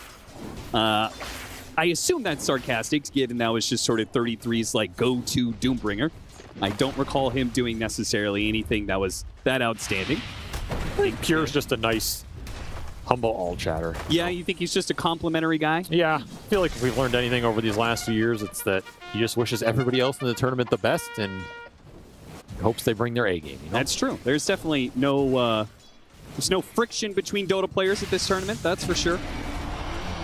I assume that's sarcastic, given that was just sort of 33's like go-to Doombringer. I don't recall him doing necessarily anything that was that outstanding. I think Pure's just a nice, humble all-chatter. Yeah, you think he's just a complimentary guy? Yeah, I feel like if we've learned anything over these last few years, it's that he just wishes everybody else in the tournament the best and hopes they bring their A game. You know? That's true. There's definitely no friction between Dota players at this tournament, that's for sure.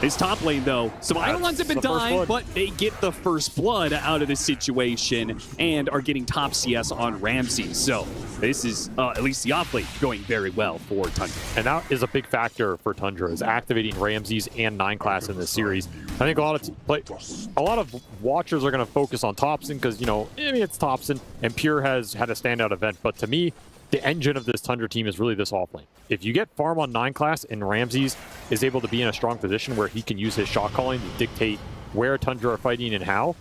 His top lane, though, some Eidolons have been dying, but they get the first blood out of the situation and are getting top CS on Ramsey. So this is, at least the off lane, going very well for Tundra. And that is a big factor for Tundra, is activating Ramses and 9 class in this series. I think a lot of watchers are going to focus on Thompson because, it's Thompson, and Pure has had a standout event. But to me, the engine of this Tundra team is really this offlane. If you get farm on 9 class and Ramses is able to be in a strong position where he can use his shot calling to dictate where Tundra are fighting and how,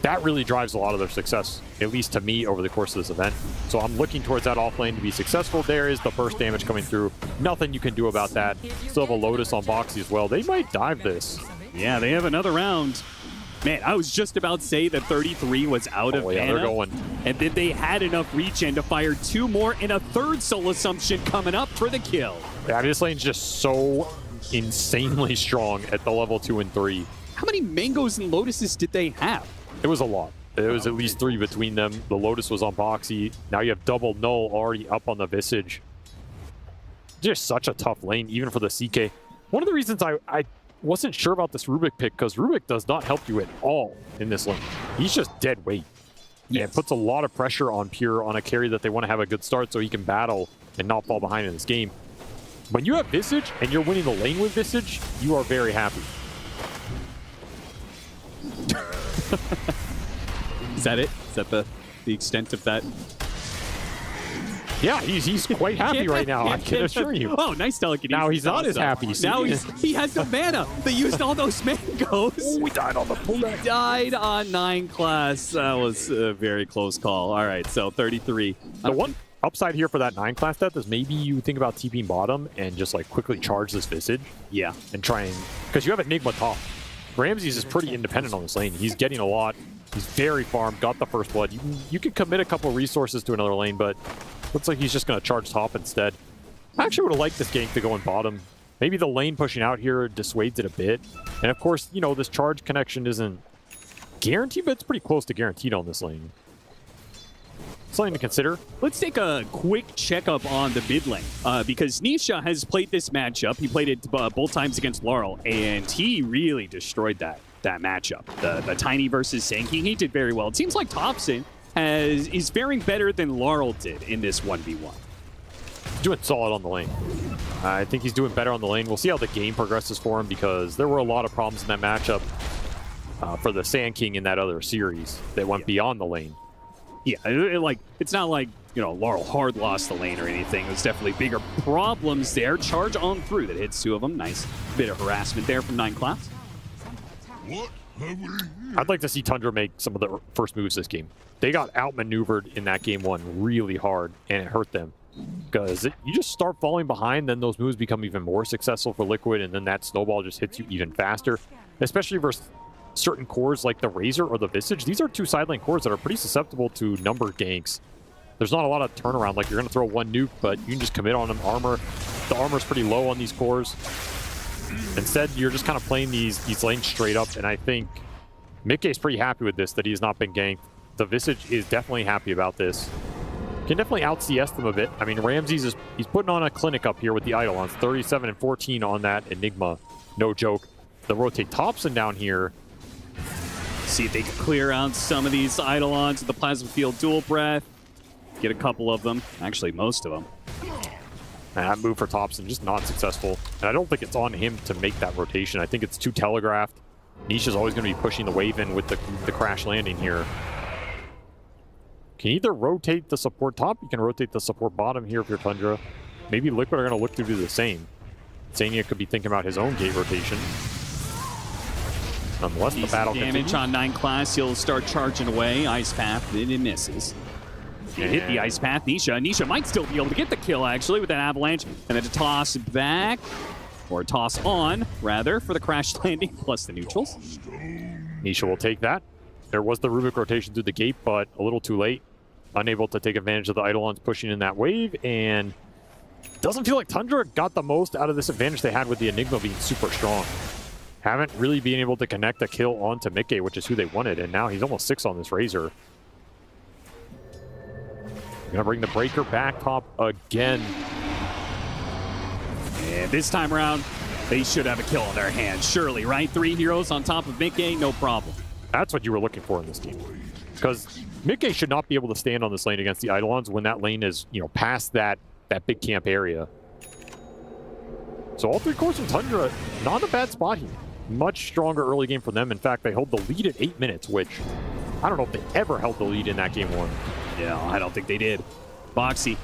that really drives a lot of their success, at least to me, over the course of this event. So I'm looking towards that offlane to be successful. There is the first damage coming through. Nothing you can do about that. Still have a Lotus on Boxy as well. They might dive this. Yeah, they have another round. Man, I was just about to say that 33 was out of mana, they're going. and that they had enough regen to fire 2 more and a third Soul Assumption coming up for the kill. Yeah, this lane's just so insanely strong at the level 2 and 3. How many Mangoes and Lotuses did they have? It was a lot. There was at least 3 between them. The Lotus was on Boxy. Now you have double Null already up on the Visage. Just such a tough lane, even for the CK. One of the reasons I wasn't sure about this Rubik pick, because Rubik does not help you at all in this lane. He's just dead weight. Yes. And puts a lot of pressure on Pure on a carry that they want to have a good start so he can battle and not fall behind in this game. When you have Visage and you're winning the lane with Visage, you are very happy. Is that it? Is that the extent of that? Yeah, he's quite happy right now, I can assure you. Oh, nice telekinesis. Now he's not as awesome. happy. Now he has no mana. They used all those mangoes. We died on the pullback. He died on 9 class. That was a very close call. All right, so 33. The one upside here for that 9 class death is maybe you think about TPing bottom and just like quickly charge this Visage. Yeah. And try and, because you have Enigma top. Ramses is pretty independent on this lane. He's getting a lot. He's very farmed, got the first blood. You can commit a couple resources to another lane, but looks like he's just going to charge top instead. I actually would have liked this gank to go in bottom. Maybe the lane pushing out here dissuades it a bit. And of course, this charge connection isn't guaranteed, but it's pretty close to guaranteed on this lane. Something to consider. Let's take a quick checkup on the mid lane, because Nisha has played this matchup. He played it both times against Laurel, and he really destroyed that matchup. The Tiny versus Sankey, he did very well. It seems like Thompson is faring better than Laurel did in this 1v1. Doing solid on the lane. I think he's doing better on the lane. We'll see how the game progresses for him, because there were a lot of problems in that matchup for the Sand King in that other series that went beyond the lane. Yeah, it's not like, Laurel hard lost the lane or anything. It was definitely bigger problems there. Charge on through that hits 2 of them. Nice bit of harassment there from 9 class. I'd like to see Tundra make some of the first moves this game. They got outmaneuvered in that game 1 really hard, and it hurt them. Because you just start falling behind, then those moves become even more successful for Liquid, and then that snowball just hits you even faster. Especially versus certain cores like the Razor or the Visage. These are 2 side lane cores that are pretty susceptible to number ganks. There's not a lot of turnaround. Like, you're going to throw 1 nuke, but you can just commit on them. The armor's pretty low on these cores. Instead, you're just kind of playing these lanes straight up, and I think Mickey's pretty happy with this, that he's not been ganked. The Visage is definitely happy about this. Can definitely out-CS them a bit. I mean, Ramses he's putting on a clinic up here with the Eidolons. 37 and 14 on that Enigma. No joke. They'll rotate Thompson down here. See if they can clear out some of these Eidolons with the Plasma Field Dual Breath. Get a couple of them. Actually, most of them. That move for Thompson, just not successful. And I don't think it's on him to make that rotation. I think it's too telegraphed. Nisha's always going to be pushing the wave in with the crash landing here. Can either rotate the support top, you can rotate the support bottom here if you're Tundra. Maybe Liquid are going to look to do the same. Sania could be thinking about his own gate rotation. Unless the battle damage continues. on 9 class, he'll start charging away. Ice Path, and it misses. He hit the Ice Path. Nisha might still be able to get the kill, actually, with that avalanche. And then a toss back, or a toss on, rather, for the crash landing, plus the neutrals. Nisha will take that. There was the Rubik rotation through the gate, but a little too late. Unable to take advantage of the Eidolons pushing in that wave, and doesn't feel like Tundra got the most out of this advantage they had with the Enigma being super strong. Haven't really been able to connect a kill onto Mickey, which is who they wanted, and now he's almost 6 on this Razor. Gonna bring the Breaker back top again. And this time around, they should have a kill on their hands, surely, right? 3 heroes on top of Mickey, no problem. That's what you were looking for in this game. Because Mickey should not be able to stand on this lane against the Eidolons when that lane is, you know, past that big camp area. So all 3 cores from Tundra, not a bad spot here. Much stronger early game for them. In fact, they held the lead at 8 minutes, which I don't know if they ever held the lead in that game 1. Yeah, I don't think they did. Boxy,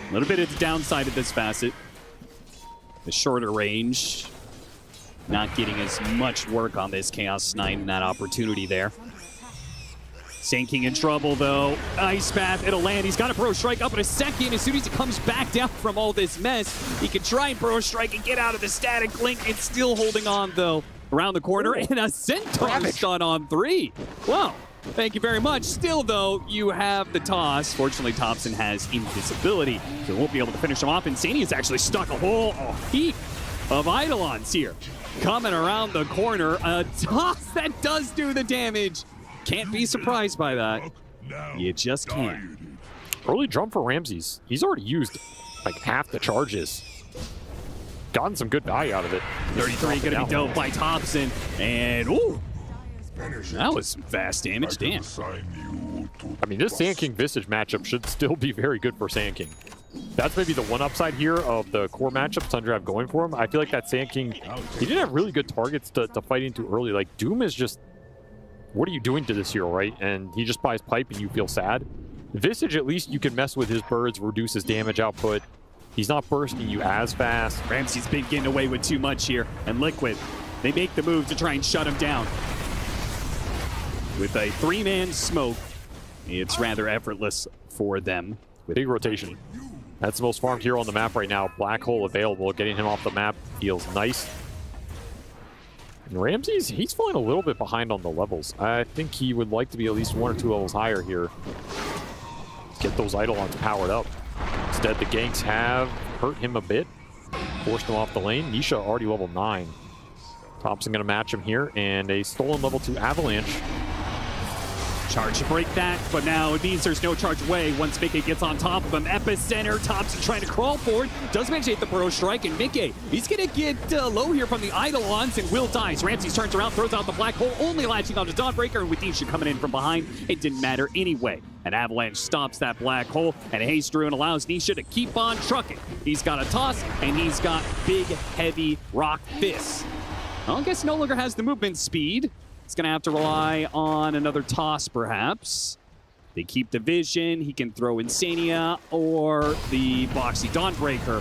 a little bit of the downside of this facet. The shorter range, not getting as much work on this Chaos Knight and that opportunity there. Sand King in trouble, though. Ice Path, it'll land. He's got a Burrow Strike up in a second. As soon as he comes back down from all this mess, he can try and Burrow Strike and get out of the static link. It's still holding on, though, around the corner. And a Centaur stun on 3. Wow. Thank you very much. Still, though, you have the toss. Fortunately, Thompson has invisibility, so won't be able to finish him off. And Sania's actually stuck a whole heap of Eidolons here. Coming around the corner. A toss that does do the damage. Can't be surprised by that. You just can't. Early drum for Ramses. He's already used like half the charges. Gotten some good value out of it. 33 going to be dope by Thompson. And, ooh, that was some fast damage. Damn. I mean, this Sand King Visage matchup should still be very good for Sand King. That's maybe the one upside here of the core matchups Tundra have going for him. I feel like that Sand King, he didn't have really good targets to fight into early. Like, Doom is just, what are you doing to this hero, right? And he just buys pipe and you feel sad. Visage, at least you can mess with his birds, reduce his damage output. He's not bursting you as fast. Ramsey's been getting away with too much here. And Liquid, they make the move to try and shut him down. With a 3-man smoke, it's rather effortless for them. Big rotation. That's the most farmed hero on the map right now. Black Hole available. Getting him off the map feels nice. And Ramses, he's falling a little bit behind on the levels. I think he would like to be at least 1 or 2 levels higher here. Get those Eidolons powered up. Instead, the ganks have hurt him a bit. Forced him off the lane. Nisha already level 9. Thompson going to match him here. And a stolen level 2 Avalanche. Charge to break that, but now it means there's no charge away once Mickey gets on top of him. Epicenter, Thompson trying to crawl forward. Does manage to hit the Burrow Strike, and Mickey, he's going to get low here from the Eidolons, and Will dies. Ramses turns around, throws out the Black Hole, only latching onto Dawnbreaker, and with Nisha coming in from behind, it didn't matter anyway. An Avalanche stops that Black Hole, and Haste Ruin allows Nisha to keep on trucking. He's got a toss, and he's got big, heavy rock fists. Well, I guess no longer has the movement speed. He's going to have to rely on another toss, perhaps. They keep the vision. He can throw Insania or the Boxy Dawnbreaker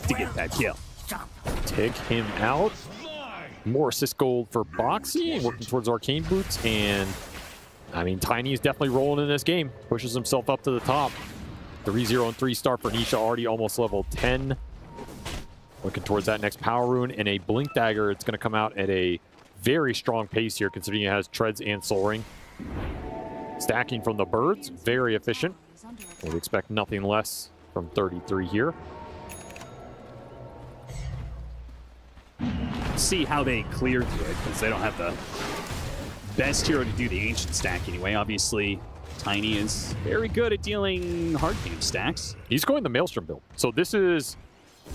to get that kill. Take him out. More assist gold for Boxy, working towards Arcane Boots. And, I mean, Tiny is definitely rolling in this game. Pushes himself up to the top. 3-0 and 3-star for Nisha, already almost level 10. Looking towards that next Power Rune. And a Blink Dagger. It's going to come out at a very strong pace here, considering it has Treads and Soul Ring. Stacking from the birds, very efficient. We'd expect nothing less from 33 here. See how they clear through it, because they don't have the best hero to do the Ancient stack anyway. Obviously, Tiny is very good at dealing hard game stacks. He's going the Maelstrom build. So this is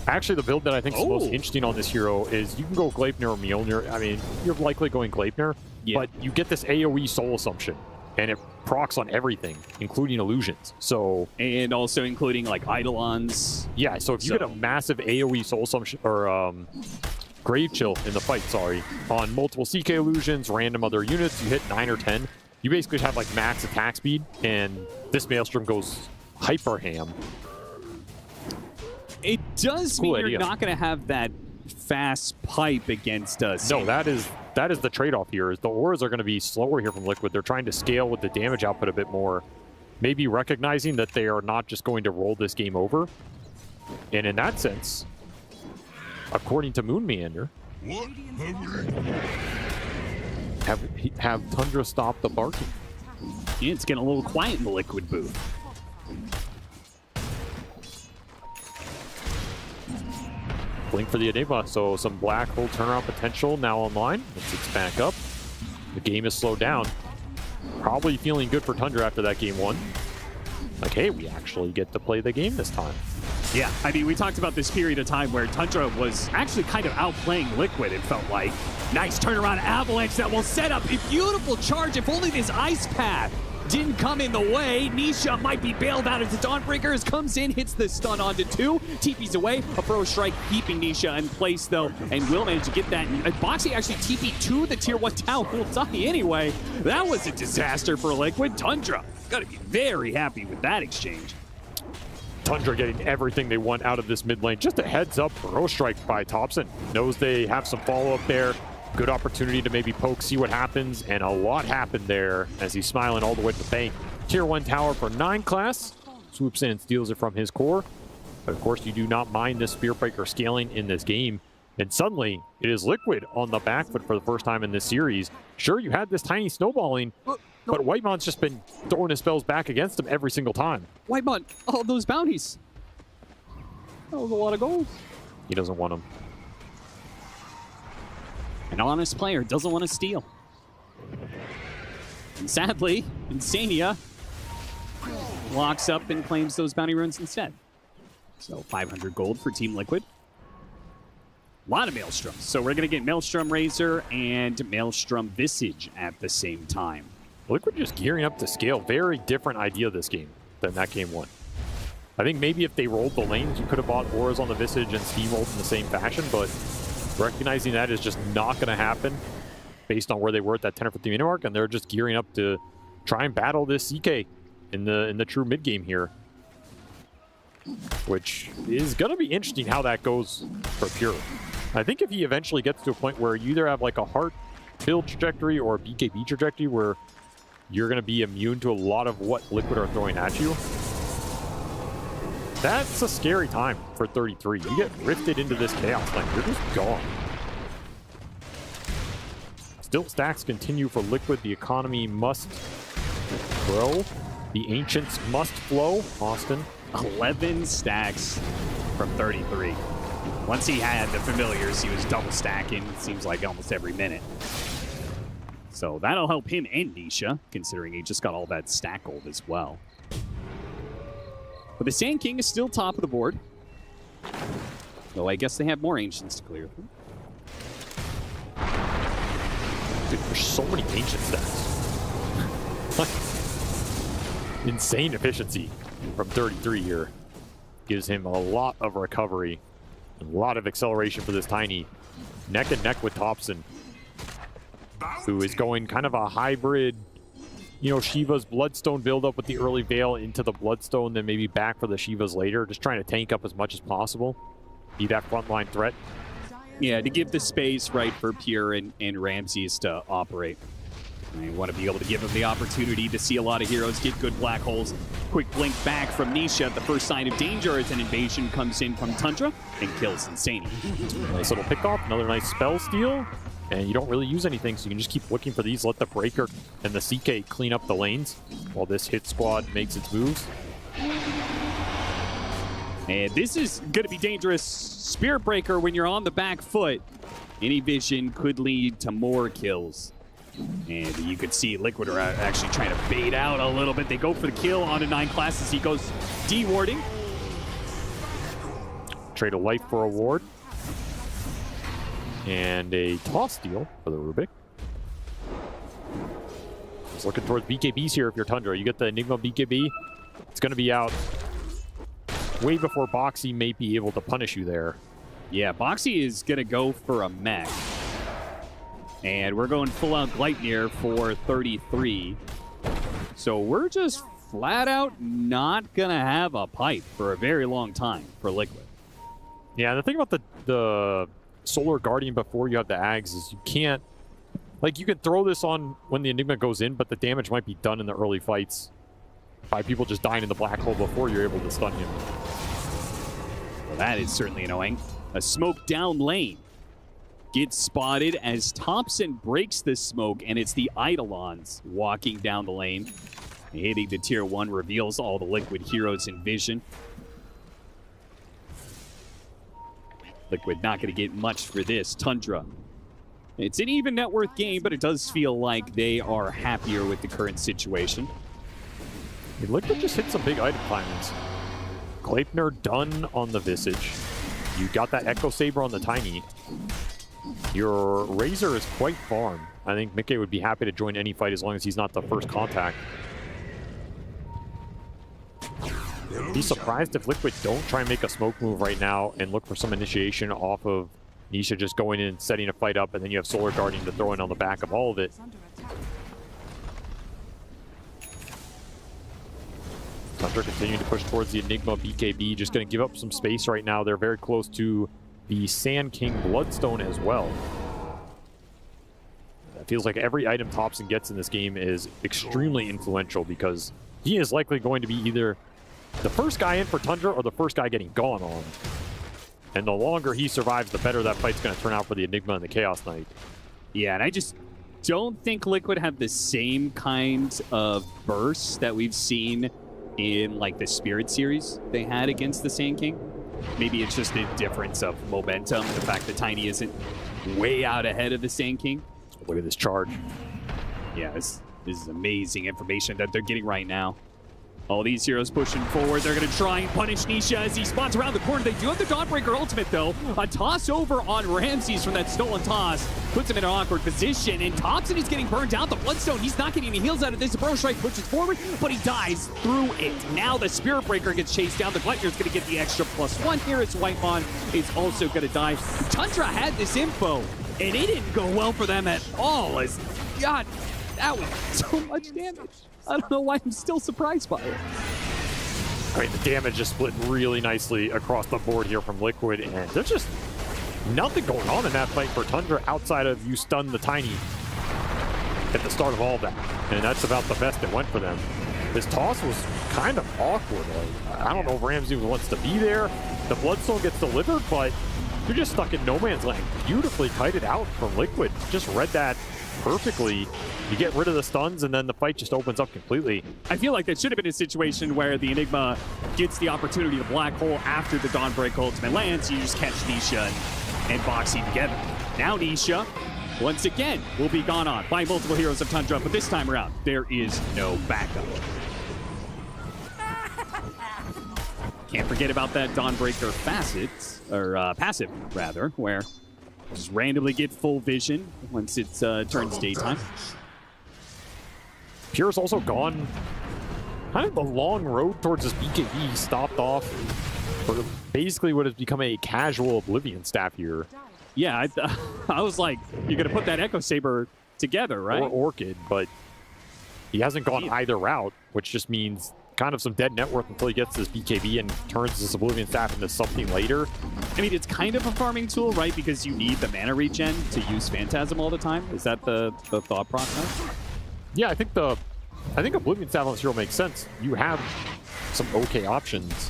actually the build that I think is the most interesting on this hero. Is you can go Gleipnir or Mjolnir. I mean, you're likely going Gleipnir, but you get this AoE Soul Assumption, and it procs on everything, including illusions. So, and also including like Eidolons. Yeah, so if you get a massive AoE Soul Assumption or Grave Chill in the fight, sorry. On multiple CK illusions, random other units, you hit 9 or 10. You basically have like max attack speed, and this Maelstrom goes hyper ham. It does Cool mean idea. you're not going to have that fast pipe against us. No, that is the trade-off here. Is the auras are going to be slower here from Liquid. They're trying to scale with the damage output a bit more. Maybe recognizing that they are not just going to roll this game over. And in that sense, according to Moon Meander, have Tundra stop the barking. Yeah, it's getting a little quiet in the Liquid booth. Blink for the Enigma, so some black hole turnaround potential now online. It's back up. The game is slowed down. Probably feeling good for Tundra after that game one. Like, hey, we actually get to play the game this time. Yeah, I mean, we talked about this period of time where Tundra was actually kind of outplaying Liquid, it felt like. Nice turnaround avalanche that will set up a beautiful charge. If only this ice path didn't come in the way. Nisha might be bailed out into Dawnbreakers. Comes in, hits the stun onto 2. TP's away. A throw strike keeping Nisha in place, though, and will manage to get that. Boxy actually TP to the tier 1 tower. Will die anyway. That was a disaster for Liquid. Tundra gotta be very happy with that exchange. Tundra getting everything they want out of this mid lane. Just a heads up, throw strike by Thompson. Knows they have some follow-up there. Good opportunity to maybe poke, see what happens, and a lot happened there as he's smiling all the way to the bank. Tier 1 tower for 9 class. Swoops in and steals it from his core. But of course, you do not mind this Spear Breaker scaling in this game. And suddenly, it is Liquid on the back foot for the first time in this series. Sure, you had this tiny snowballing, but Whitemon's just been throwing his spells back against him every single time. Whitemon, all those bounties. That was a lot of gold. He doesn't want them. An honest player doesn't want to steal. And sadly, Insania locks up and claims those bounty runes instead. So 500 gold for Team Liquid. A lot of Maelstroms. So we're going to get Maelstrom Razor and Maelstrom Visage at the same time. Liquid just gearing up to scale. Very different idea this game than that game one. I think maybe if they rolled the lanes, you could have bought auras on the Visage and steamrolled in the same fashion, but recognizing that is just not going to happen based on where they were at that 10 or 15 minute mark, and they're just gearing up to try and battle this CK in the true mid game here, which is going to be interesting how that goes for Pure. I think if he eventually gets to a point where you either have like a heart build trajectory or a BKB trajectory where you're going to be immune to a lot of what Liquid are throwing at you, that's a scary time for 33. You get rifted into this chaos lane, you're just gone. Still stacks continue for Liquid. The economy must grow. The ancients must flow. Austin. 11 stacks from 33. Once he had the familiars, he was double stacking, it seems like almost every minute. So that'll help him and Nisha, considering he just got all that stack gold as well. But the Sand King is still top of the board. Though I guess they have more ancients to clear through. Dude, there's so many ancient stacks. Insane efficiency from 33 here. Gives him a lot of recovery. A lot of acceleration for this Tiny. Neck and neck with Thompson, who is going kind of a hybrid, you know, Shiva's Bloodstone buildup with the early Veil into the Bloodstone, then maybe back for the Shivas later. Just trying to tank up as much as possible. Be that frontline threat. Yeah, to give the space, right, for Pure and Ramses to operate. You want to be able to give him the opportunity to see a lot of heroes get good black holes. Quick blink back from Nisha at the first sign of danger as an invasion comes in from Tundra and kills Insania. Nice little pick off, another nice spell steal. And you don't really use anything, so you can just keep looking for these. Let the Breaker and the CK clean up the lanes while this hit squad makes its moves. And this is going to be dangerous. Spirit Breaker, when you're on the back foot, any vision could lead to more kills. And you could see Liquid are actually trying to bait out a little bit. They go for the kill onto 9 classes. He goes D-warding. Trade a life for a ward. And a toss steal for the Rubik. Just looking towards BKBs here if you're Tundra. You get the Enigma BKB. It's going to be out way before Boxy may be able to punish you there. Yeah, Boxy is going to go for a mech. And we're going full-out Gleipnir for 33. So we're just flat out not going to have a pipe for a very long time for Liquid. Yeah, the thing about the Solar Guardian before you have the Ags is you can't... Like, you can throw this on when the Enigma goes in, but the damage might be done in the early fights by people just dying in the black hole before you're able to stun him. Well, that is certainly annoying. A smoke down lane gets spotted as Thompson breaks the smoke, and it's the Eidolons walking down the lane. Hitting the tier 1 reveals all the Liquid heroes in vision. Liquid not going to get much for this. Tundra. It's an even net worth game, but it does feel like they are happier with the current situation. Liquid just hit some big item climbers. Gleipnir done on the Visage. You got that Echo Saber on the Tiny. Your Razor is quite farm. I think Mickey would be happy to join any fight as long as he's not the first contact. Be surprised if Liquid don't try and make a smoke move right now and look for some initiation off of Nisha just going in and setting a fight up, and then you have Solar Guardian to throw in on the back of all of it. Tundra continuing to push towards the Enigma BKB, just going to give up some space right now. They're very close to the Sand King Bloodstone as well. It feels like every item Thompson gets in this game is extremely influential because he is likely going to be either the first guy in for Tundra or the first guy getting gone on. And the longer he survives, the better that fight's going to turn out for the Enigma and the Chaos Knight. Yeah, and I just don't think Liquid have the same kind of bursts that we've seen in like the Spirit series they had against the Sand King. Maybe it's just a difference of momentum, the fact that Tiny isn't way out ahead of the Sand King. Look at this charge. Yeah, this is amazing information that they're getting right now. All these heroes pushing forward. They're going to try and punish Nisha as he spots around the corner. They do have the Dawnbreaker ultimate, though. A toss over on Ramses from that stolen toss puts him in an awkward position, and Thompson is getting burned out. The Bloodstone, he's not getting any heals out of this. The Burrow Strike pushes forward, but he dies through it. Now the Spirit Breaker gets chased down. The Gleipnir's going to get the extra +1 here. It's Whitemon is also going to die. Tundra had this info, and it didn't go well for them at all. As God, that was so much damage. I don't know why I'm still surprised by it. I mean, the damage is split really nicely across the board here from Liquid, and there's just nothing going on in that fight for Tundra outside of you stun the Tiny at the start of all of that. And that's about the best it went for them. This toss was kind of awkward. Like, I don't know if Ramsey wants to be there. The Bloodstone gets delivered, but you're just stuck in no man's land. Beautifully kited out from Liquid. Just read that perfectly. You get rid of the stuns, and then the fight just opens up completely. I feel like that should have been a situation where the Enigma gets the opportunity to black hole after the Dawnbreak ultimate lands. You just catch Nisha and Boxy together. Now Nisha, once again, will be gone on by multiple heroes of Tundra, but this time around, there is no backup. Can't forget about that Dawnbreaker passive, rather, where just randomly get full vision once it turns daytime. Pure's also gone kind of the long road towards this BKB. He stopped off for basically what has become a casual Oblivion staff here. Yeah, I was like, you're going to put that Echo Saber together, right? Or Orchid, but he hasn't gone either route, which just means kind of some dead net worth until he gets this BKB and turns this Oblivion staff into something later. I mean, it's kind of a farming tool, right? Because you need the mana regen to use Phantasm all the time. Is that the thought process? Yeah, I think Oblivion staff on this hero makes sense. You have some okay options.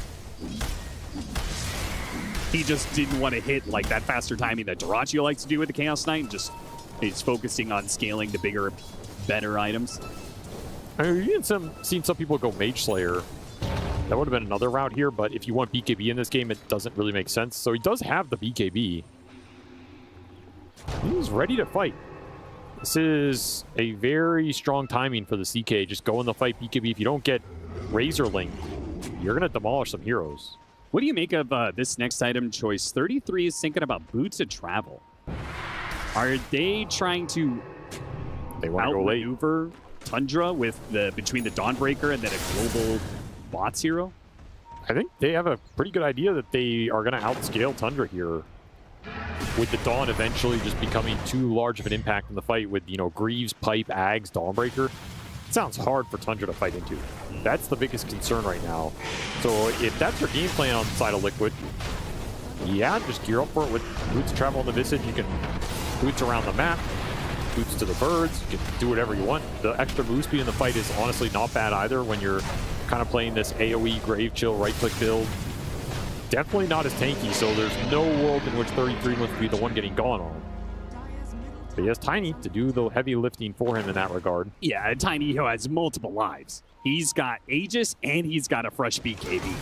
He just didn't want to hit like that faster timing that Duraccio likes to do with the Chaos Knight. Just he's focusing on scaling the bigger, better items. I mean, we've even seen some people go Mage Slayer. That would have been another route here, but if you want BKB in this game, it doesn't really make sense. So he does have the BKB. He's ready to fight. This is a very strong timing for the CK. Just go in the fight BKB. If you don't get Razor Link, you're going to demolish some heroes. What do you make of this next item choice? 33 is thinking about Boots of Travel. Are they trying to outmaneuver Tundra with between the Dawnbreaker and then a global bots hero? I think they have a pretty good idea that they are going to outscale Tundra here. with the Dawn eventually just becoming too large of an impact in the fight with, you know, Greaves, Pipe, Ags, Dawnbreaker, it sounds hard for Tundra to fight into. That's the biggest concern right now. So if that's your game plan on the side of Liquid, yeah, just gear up for it with boots travel on the Visage. You can boots around the map, boots to the birds, you can do whatever you want. The extra move speed in the fight is honestly not bad either when you're kind of playing this AoE Grave Chill right-click build. Definitely not as tanky, so there's no world in which 33 must be the one getting gone on. But he has Tiny to do the heavy lifting for him in that regard. Yeah, Tiny who has multiple lives. He's got Aegis and he's got a fresh BKB.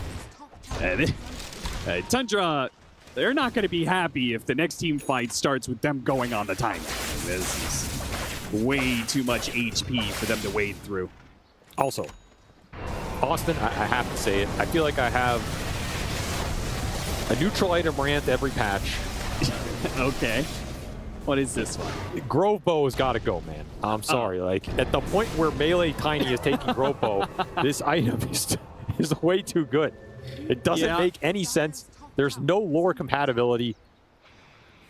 Tundra, they're not going to be happy if the next team fight starts with them going on the Tiny. This is way too much HP for them to wade through. Also, Austin, I have to say it, I feel like I have a neutral item rant every patch. Okay. What is this one? Grove Bow has got to go, man. I'm sorry. Like, at the point where Melee Tiny is taking Grove Bow, this item is way too good. It doesn't make any sense. There's no lore compatibility.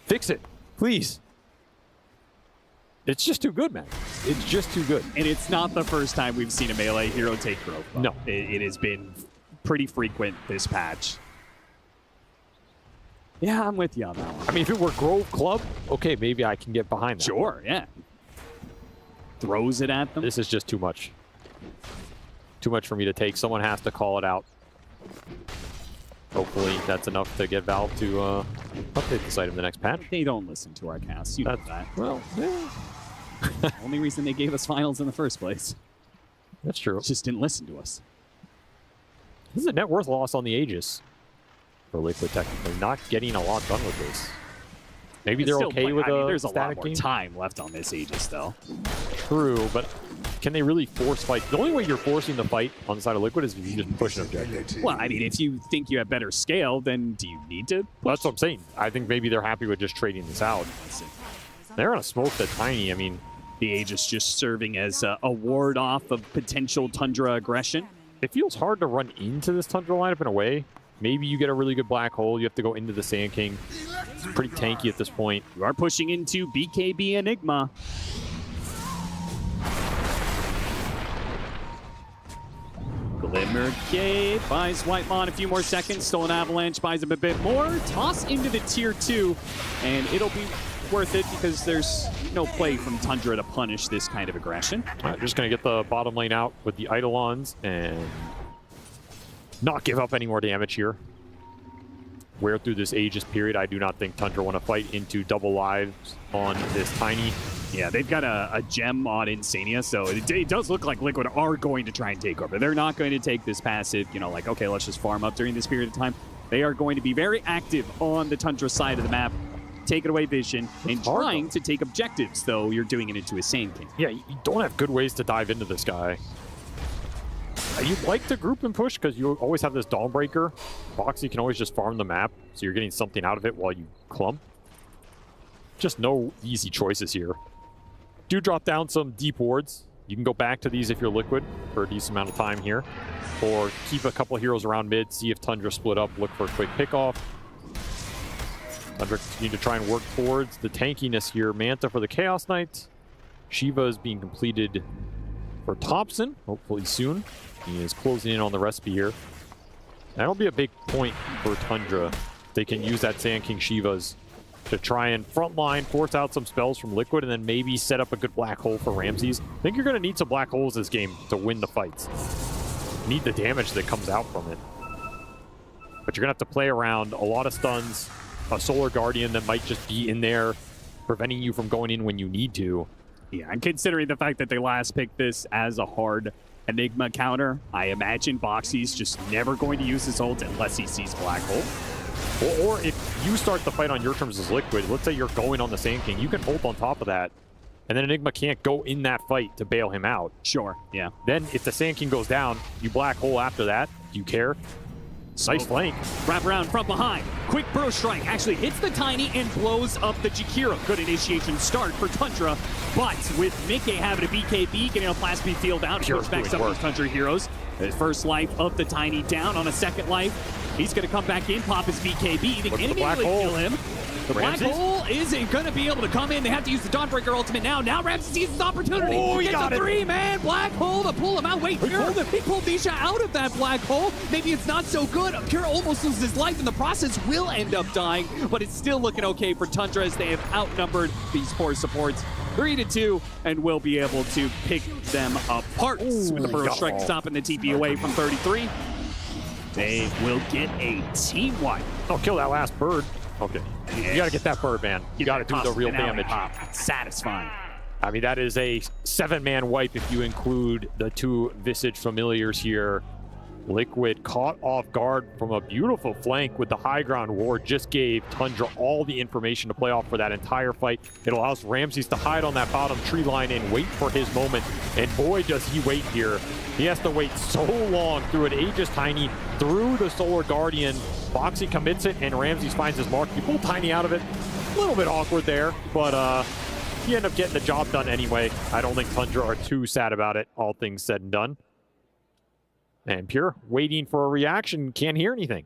Fix it, please. It's just too good, man. It's just too good. And it's not the first time we've seen a Melee hero take Grove Bow. No. It has been pretty frequent this patch. Yeah, I'm with you on that one. I mean, if it were Grove Club, okay, maybe I can get behind that. Sure, yeah. Throws it at them. This is just too much. Too much for me to take. Someone has to call it out. Hopefully that's enough to get Valve to update this item the next patch. They don't listen to our casts. You know that. Well, yeah. Only reason they gave us finals in the first place. That's true. Just didn't listen to us. This is a net worth loss on the Aegis for Liquid, technically. Not getting a lot done with this. Maybe they're okay with there's a lot static more game. time left on this Aegis, though. True, but can they really force fight? The only way you're forcing the fight on the side of Liquid is if you just push an objective. Well, I mean, if you think you have better scale, then do you need to? Well, that's what I'm saying. I think maybe they're happy with just trading this out. They're going to smoke the Tiny. I mean, the Aegis just serving as a ward off of potential Tundra aggression. It feels hard to run into this Tundra lineup in a way. Maybe you get a really good black hole. You have to go into the Sand King. It's pretty tanky at this point. You are pushing into BKB Enigma. Glimmer Gate buys Whitemon a few more seconds. Stolen Avalanche buys him a bit more. Toss into the tier 2, and it'll be worth it because there's no play from Tundra to punish this kind of aggression. All right, just going to get the bottom lane out with the Eidolons and not give up any more damage here. Where through this Aegis period, I do not think Tundra want to fight into double lives on this Tiny. Yeah, they've got a gem on Insania, so it does look like Liquid are going to try and take over. They're not going to take this passive, you know, like, okay, let's just farm up during this period of time. They are going to be very active on the Tundra side of the map, taking away vision, and trying to take objectives, though you're doing it into a Sand King. Yeah, you don't have good ways to dive into this guy. You'd like to group and push because you always have this Dawnbreaker. Boxy can always just farm the map, so you're getting something out of it while you clump. Just no easy choices here. Do drop down some deep wards. You can go back to these if you're Liquid for a decent amount of time here. Or keep a couple heroes around mid, see if Tundra split up, look for a quick pickoff. Tundra continue to try and work towards the tankiness here. Manta for the Chaos Knight. Shiva is being completed for Thompson, hopefully soon. He is closing in on the recipe here. That'll be a big point for Tundra. They can use that Sand King Shivas to try and frontline, force out some spells from Liquid, and then maybe set up a good black hole for Ramses. I think you're going to need some black holes this game to win the fights. Need the damage that comes out from it. But you're going to have to play around a lot of stuns, a Solar Guardian that might just be in there, preventing you from going in when you need to. Yeah, and considering the fact that they last picked this as a hard Enigma counter, I imagine Boxy's just never going to use his ult unless he sees Black Hole. Or if you start the fight on your terms as Liquid, let's say you're going on the Sand King, you can ult on top of that, and then Enigma can't go in that fight to bail him out. Sure, yeah. Then if the Sand King goes down, you Black Hole after that. Do you care? Nice flank. Wrap around from behind. Quick Burrow Strike actually hits the Tiny and blows up the Jakiro. Good initiation start for Tundra, but with Mickey having a BKB, getting a Plasby field out, push back some of those Tundra heroes. His first life of the Tiny down on a second life. He's going to come back in, pop his BKB. They can immediately kill him. The black hole isn't going to be able to come in. They have to use the Dawnbreaker ultimate now. Now Ramsey sees his opportunity. Oh, he gets got a it. 3-man black hole to pull him out. Wait, Pure, he pulled Nisha out of that black hole. Maybe it's not so good. Pure almost loses his life in the process, will end up dying, but it's still looking okay for Tundra as they have outnumbered these 4 supports 3-2 and will be able to pick them apart. With the first strike stopping the TP away from 33. They will get a team wipe. Oh, kill that last bird. Okay. You got to get that bird, man. You got to do the real damage. Satisfying. I mean, that is a 7-man wipe if you include the 2 Visage Familiars here. Liquid caught off guard from a beautiful flank with the high ground ward. Just gave Tundra all the information to play off for that entire fight. It allows Ramses to hide on that bottom tree line and wait for his moment. And boy, does he wait here. He has to wait so long through an Aegis Tiny, through the Solar Guardian. Boxy commits it, and Ramses finds his mark. You pull Tiny out of it. A little bit awkward there, but he ended up getting the job done anyway. I don't think Tundra are too sad about it, all things said and done. And Pure waiting for a reaction, can't hear anything.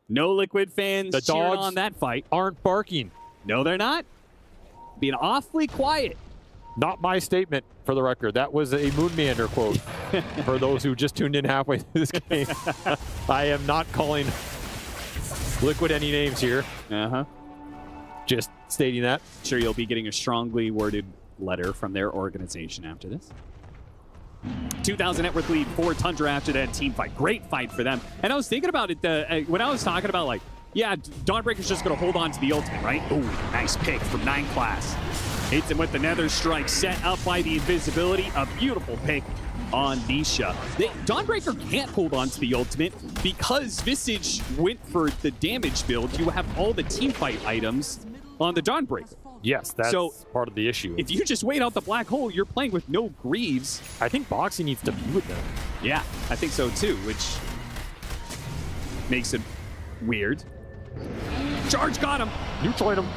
No Liquid fans The cheering dogs on that fight. aren't barking. No, they're not. Being awfully quiet. Not my statement, for the record. That was a Moonmander quote for those who just tuned in halfway through this game. I am not calling Liquid any names here. Just stating that. Sure, you'll be getting a strongly worded letter from their organization after this. 2,000 net worth lead for Tundra after that team fight. Great fight for them. And I was thinking about it when I was talking about, like, yeah, Dawnbreaker's just going to hold on to the ultimate, right? Ooh, nice pick from 9 class. Hits him with the Nether Strike set up by the invisibility. A beautiful pick on Nisha. Dawnbreaker can't hold on to the ultimate because Visage went for the damage build. You have all the team fight items on the Dawnbreaker. Yes, that's part of the issue. If you just wait out the black hole, you're playing with no Greaves. I think Boxy needs to be with them. Yeah, I think so too, which makes it weird. Charge got him. Neutral him.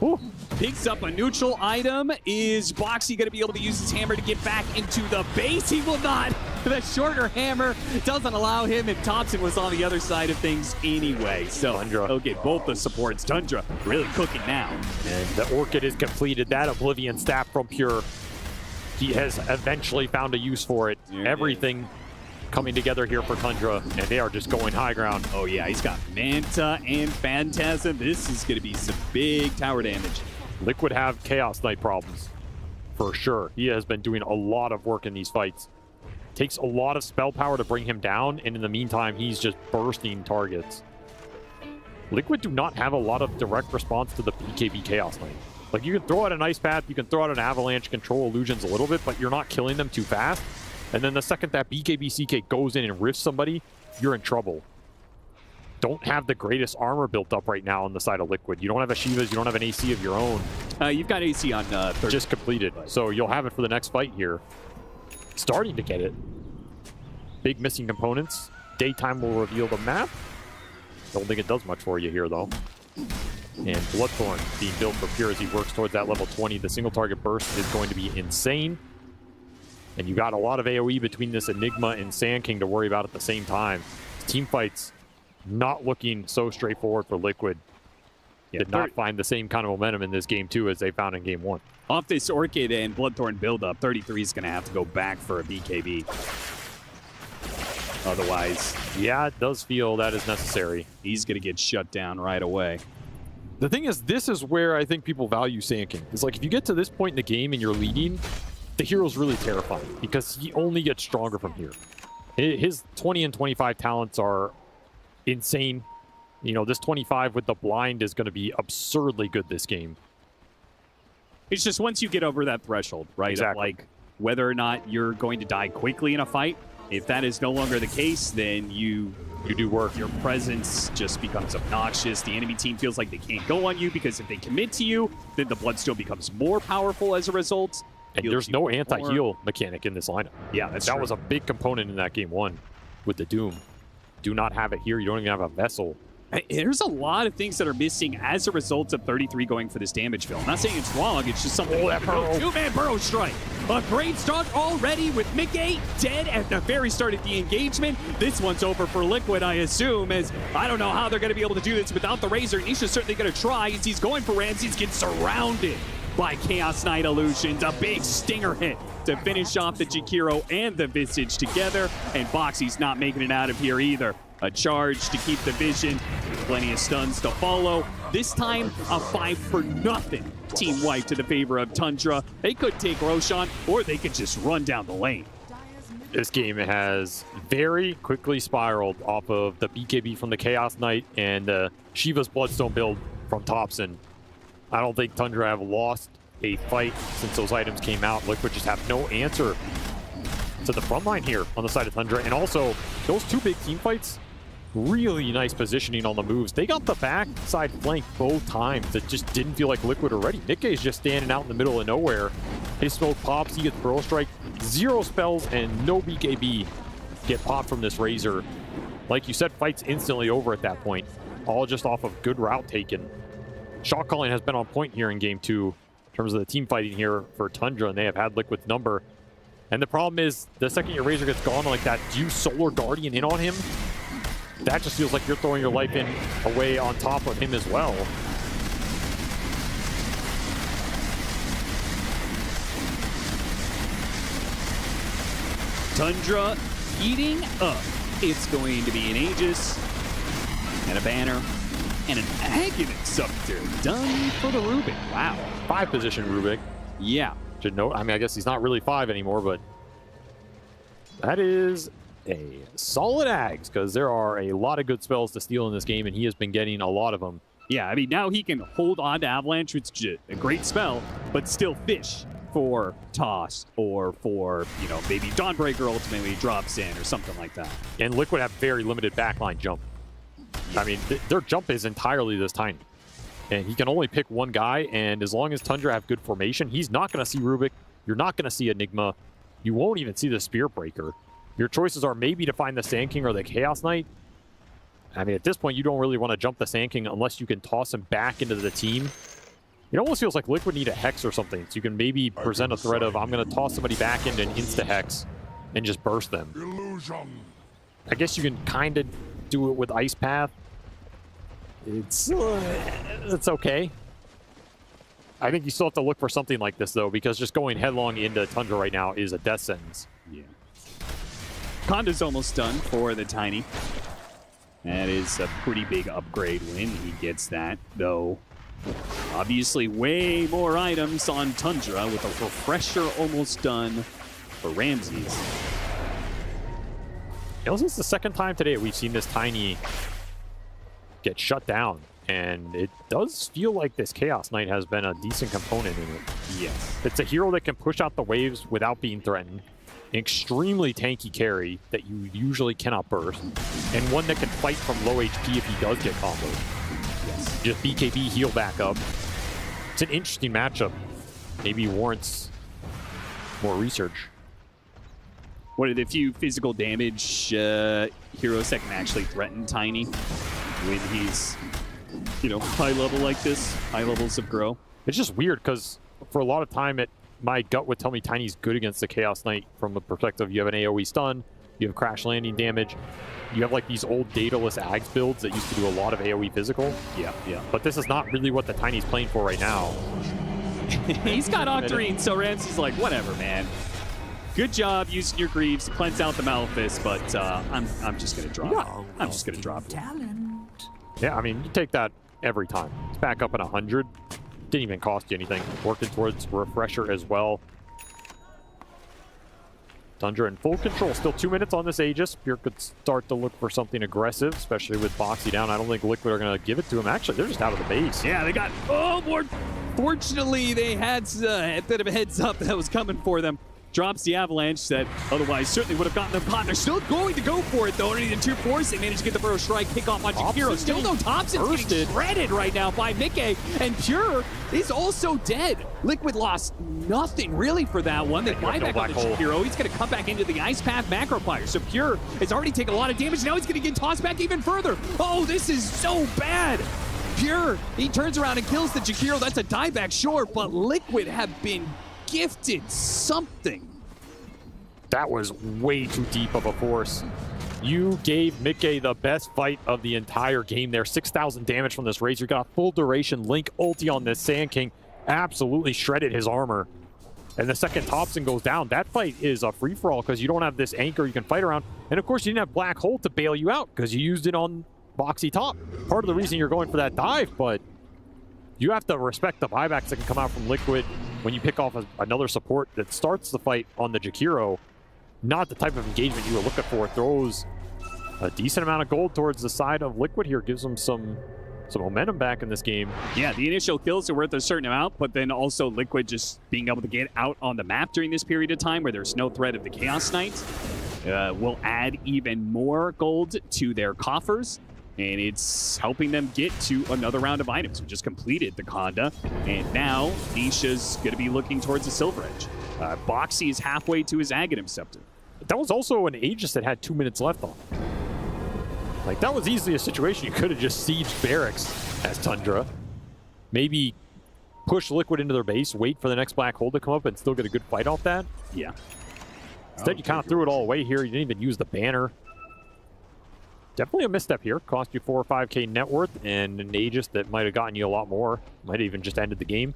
Ooh. Picks up a neutral item. Is Boxy going to be able to use his hammer to get back into the base? He will not. The shorter hammer doesn't allow him, and Thompson was on the other side of things anyway. So Tundra. he'll get both the supports. Tundra really cooking now. And the Orchid is completed. That Oblivion Staff from Pure. He has eventually found a use for it. Everything coming together here for Tundra, and they are just going high ground. Oh yeah, he's got Manta and Phantasm. This is going to be some big tower damage. Liquid have Chaos Knight problems, for sure. He has been doing a lot of work in these fights. Takes a lot of spell power to bring him down, and in the meantime, he's just bursting targets. Liquid do not have a lot of direct response to the BKB Chaos Knight. Like, you can throw out an Ice Path, you can throw out an Avalanche, control illusions a little bit, but you're not killing them too fast. And then the second that BKB CK goes in and riffs somebody, you're in trouble. Don't have the greatest armor built up right now on the side of Liquid. You don't have a Shivas, you don't have an AC of your own. You've got AC on third. Just completed. So you'll have it for the next fight here. Starting to get it. Big missing components. Daytime will reveal the map. Don't think it does much for you here, though. And Bloodthorn being built for Pure as he works towards that level 20. The single target burst is going to be insane. And you got a lot of AoE between this Enigma and Sand King to worry about at the same time. Team fights not looking so straightforward for Liquid. Did not find the same kind of momentum in this game, too, as they found in game 1. Off this Orchid and Bloodthorn build-up, 33 is going to have to go back for a BKB. Otherwise, yeah, it does feel that is necessary. He's going to get shut down right away. The thing is, this is where I think people value Sand King. It's like, if you get to this point in the game and you're leading, the hero's really terrifying because he only gets stronger from here. His 20 and 25 talents are insane. You know, this 25 with the blind is going to be absurdly good this game. It's just once you get over that threshold, right? Exactly. Of like whether or not you're going to die quickly in a fight. If that is no longer the case, then you do work. Your presence just becomes obnoxious. The enemy team feels like they can't go on you because if they commit to you, then the Bloodstone becomes more powerful as a result. And there's no anti-heal mechanic in this lineup. Yeah, that was a big component in that game 1 with the Doom. Do not have it here. You don't even have a Vessel. There's a lot of things that are missing as a result of 33 going for this damage fill. I'm not saying it's wrong, it's just something. Oh, that burrow. Two-man burrow strike. A great start already with Mickey dead at the very start of the engagement. This one's over for Liquid, I assume, as I don't know how they're going to be able to do this without the Razor. Nisha's certainly going to try as he's going for Ramses, gets surrounded by Chaos Knight Illusions. A big stinger hit to finish off the Jakiro and the Visage together, and Boxy's not making it out of here either. A charge to keep the vision, plenty of stuns to follow. This time, a 5-for-0 team wipe to the favor of Tundra. They could take Roshan, or they could just run down the lane. This game has very quickly spiraled off of the BKB from the Chaos Knight and Shiva's Bloodstone build from Thompson. I don't think Tundra have lost a fight since those items came out. Liquid just have no answer to the front line here on the side of Tundra. And also, those two big team fights, really nice positioning on the moves. They got the backside flank both times. It just didn't feel like Liquid already. Nikkei's just standing out in the middle of nowhere. His smoke pops, he gets Burrow Strike. 0 spells and no BKB get popped from this Razor. Like you said, fight's instantly over at that point. All just off of good route taken. Shot calling has been on point here in game 2 in terms of the team fighting here for Tundra, and they have had Liquid's number. And the problem is, the second your Razor gets gone like that, do you Solar Guardian in on him? That just feels like you're throwing your life in away on top of him as well. Tundra heating up. It's going to be an Aegis and a banner and an Aghanim Scepter done for the Rubik. Wow. 5 position Rubik. Yeah. Should note, I mean, I guess he's not really 5 anymore, but that is a solid Ags, because there are a lot of good spells to steal in this game, and he has been getting a lot of them. Yeah, I mean, now he can hold on to Avalanche, which is a great spell, but still fish for Toss or for, you know, maybe Dawnbreaker ultimately drops in or something like that. And Liquid have very limited backline jump. I mean, their jump is entirely this tiny. And he can only pick one guy, and as long as Tundra have good formation, he's not going to see Rubik. You're not going to see Enigma. You won't even see the Spear Breaker. Your choices are maybe to find the Sand King or the Chaos Knight. I mean, at this point, you don't really want to jump the Sand King unless you can toss him back into the team. It almost feels like Liquid need a Hex or something, so you can maybe present a threat of, I'm going to toss somebody back into an Insta-Hex and just burst them. Illusion. I guess you can kind of do it with Ice Path. It's okay. I think you still have to look for something like this, though, because just going headlong into Tundra right now is a death sentence. Yeah. Konda's almost done for the Tiny. That is a pretty big upgrade when he gets that, though. Obviously, way more items on Tundra with a refresher almost done for Ramses. You know, this is the second time today we've seen this Tiny get shut down, and it does feel like this Chaos Knight has been a decent component in it. Yes. It's a hero that can push out the waves without being threatened, an extremely tanky carry that you usually cannot burst, and one that can fight from low HP if he does get comboed. Yes. Just BKB heal back up. It's an interesting matchup. Maybe warrants more research. One of the few physical damage heroes that can actually threaten Tiny when he's, you know, high level like this, high levels of grow. It's just weird because for a lot of time, my gut would tell me Tiny's good against the Chaos Knight from the perspective you have an AoE stun, you have crash landing damage, you have like these old dataless Ags builds that used to do a lot of AoE physical. Yeah, yeah. But this is not really what the Tiny's playing for right now. He's got Octarine, so Ramsey's like, whatever, man. Good job using your Greaves to cleanse out the Malefice, but I'm just gonna drop it. I'm just gonna drop it. Yeah, I mean, you take that every time. It's back up at 100. Didn't even cost you anything. Working towards refresher as well. Tundra in full control. Still 2 minutes on this Aegis. Spear could start to look for something aggressive, especially with Boxy down. I don't think Liquid are going to give it to him. Actually, they're just out of the base. Yeah, they got... Oh, more... Fortunately, they had a bit of a heads up that was coming for them. drops the Avalanche that otherwise certainly would have gotten them caught. They're still going to go for it, though. Underneath the 2-4, they managed to get the Burrow Strike, kick off on Jakiro. Still no Thompson's getting shredded right now by Mickey, and Pure is also dead. Liquid lost nothing really for that one. They buy back on the Jakiro. He's going to come back into the Ice Path Macro Fire. So Pure has already taken a lot of damage. Now he's going to get tossed back even further. Oh, this is so bad. Pure, he turns around and kills the Jakiro. That's a dieback, sure, but Liquid have been gifted something. That was way too deep of a force. You gave Mickey the best fight of the entire game there. 6,000 damage from this Razor. Got full duration Link ulti on this Sand King. Absolutely shredded his armor. And the second Thompson goes down. That fight is a free-for-all because you don't have this anchor you can fight around. And of course, you didn't have Black Hole to bail you out because you used it on Boxy top. Part of the reason you're going for that dive, but you have to respect the buybacks that can come out from Liquid when you pick off another support that starts the fight on the Jakiro. Not the type of engagement you were looking for. Throws a decent amount of gold towards the side of Liquid here. Gives them some momentum back in this game. Yeah, the initial kills are worth a certain amount, but then also Liquid just being able to get out on the map during this period of time where there's no threat of the Chaos Knight will add even more gold to their coffers. And it's helping them get to another round of items. We just completed the Conda, and now Nisha's going to be looking towards the Silver Edge. Boxy is halfway to his Aghanim Scepter. That was also an Aegis that had 2 minutes left on. Like, that was easily a situation you could have just sieged barracks as Tundra. Maybe push Liquid into their base, wait for the next Black Hole to come up and still get a good fight off that. Yeah. Instead, you kind of threw it all away here. You didn't even use the banner. Definitely a misstep here. Cost you 4 or 5k net worth and an Aegis that might have gotten you a lot more. Might have even just ended the game.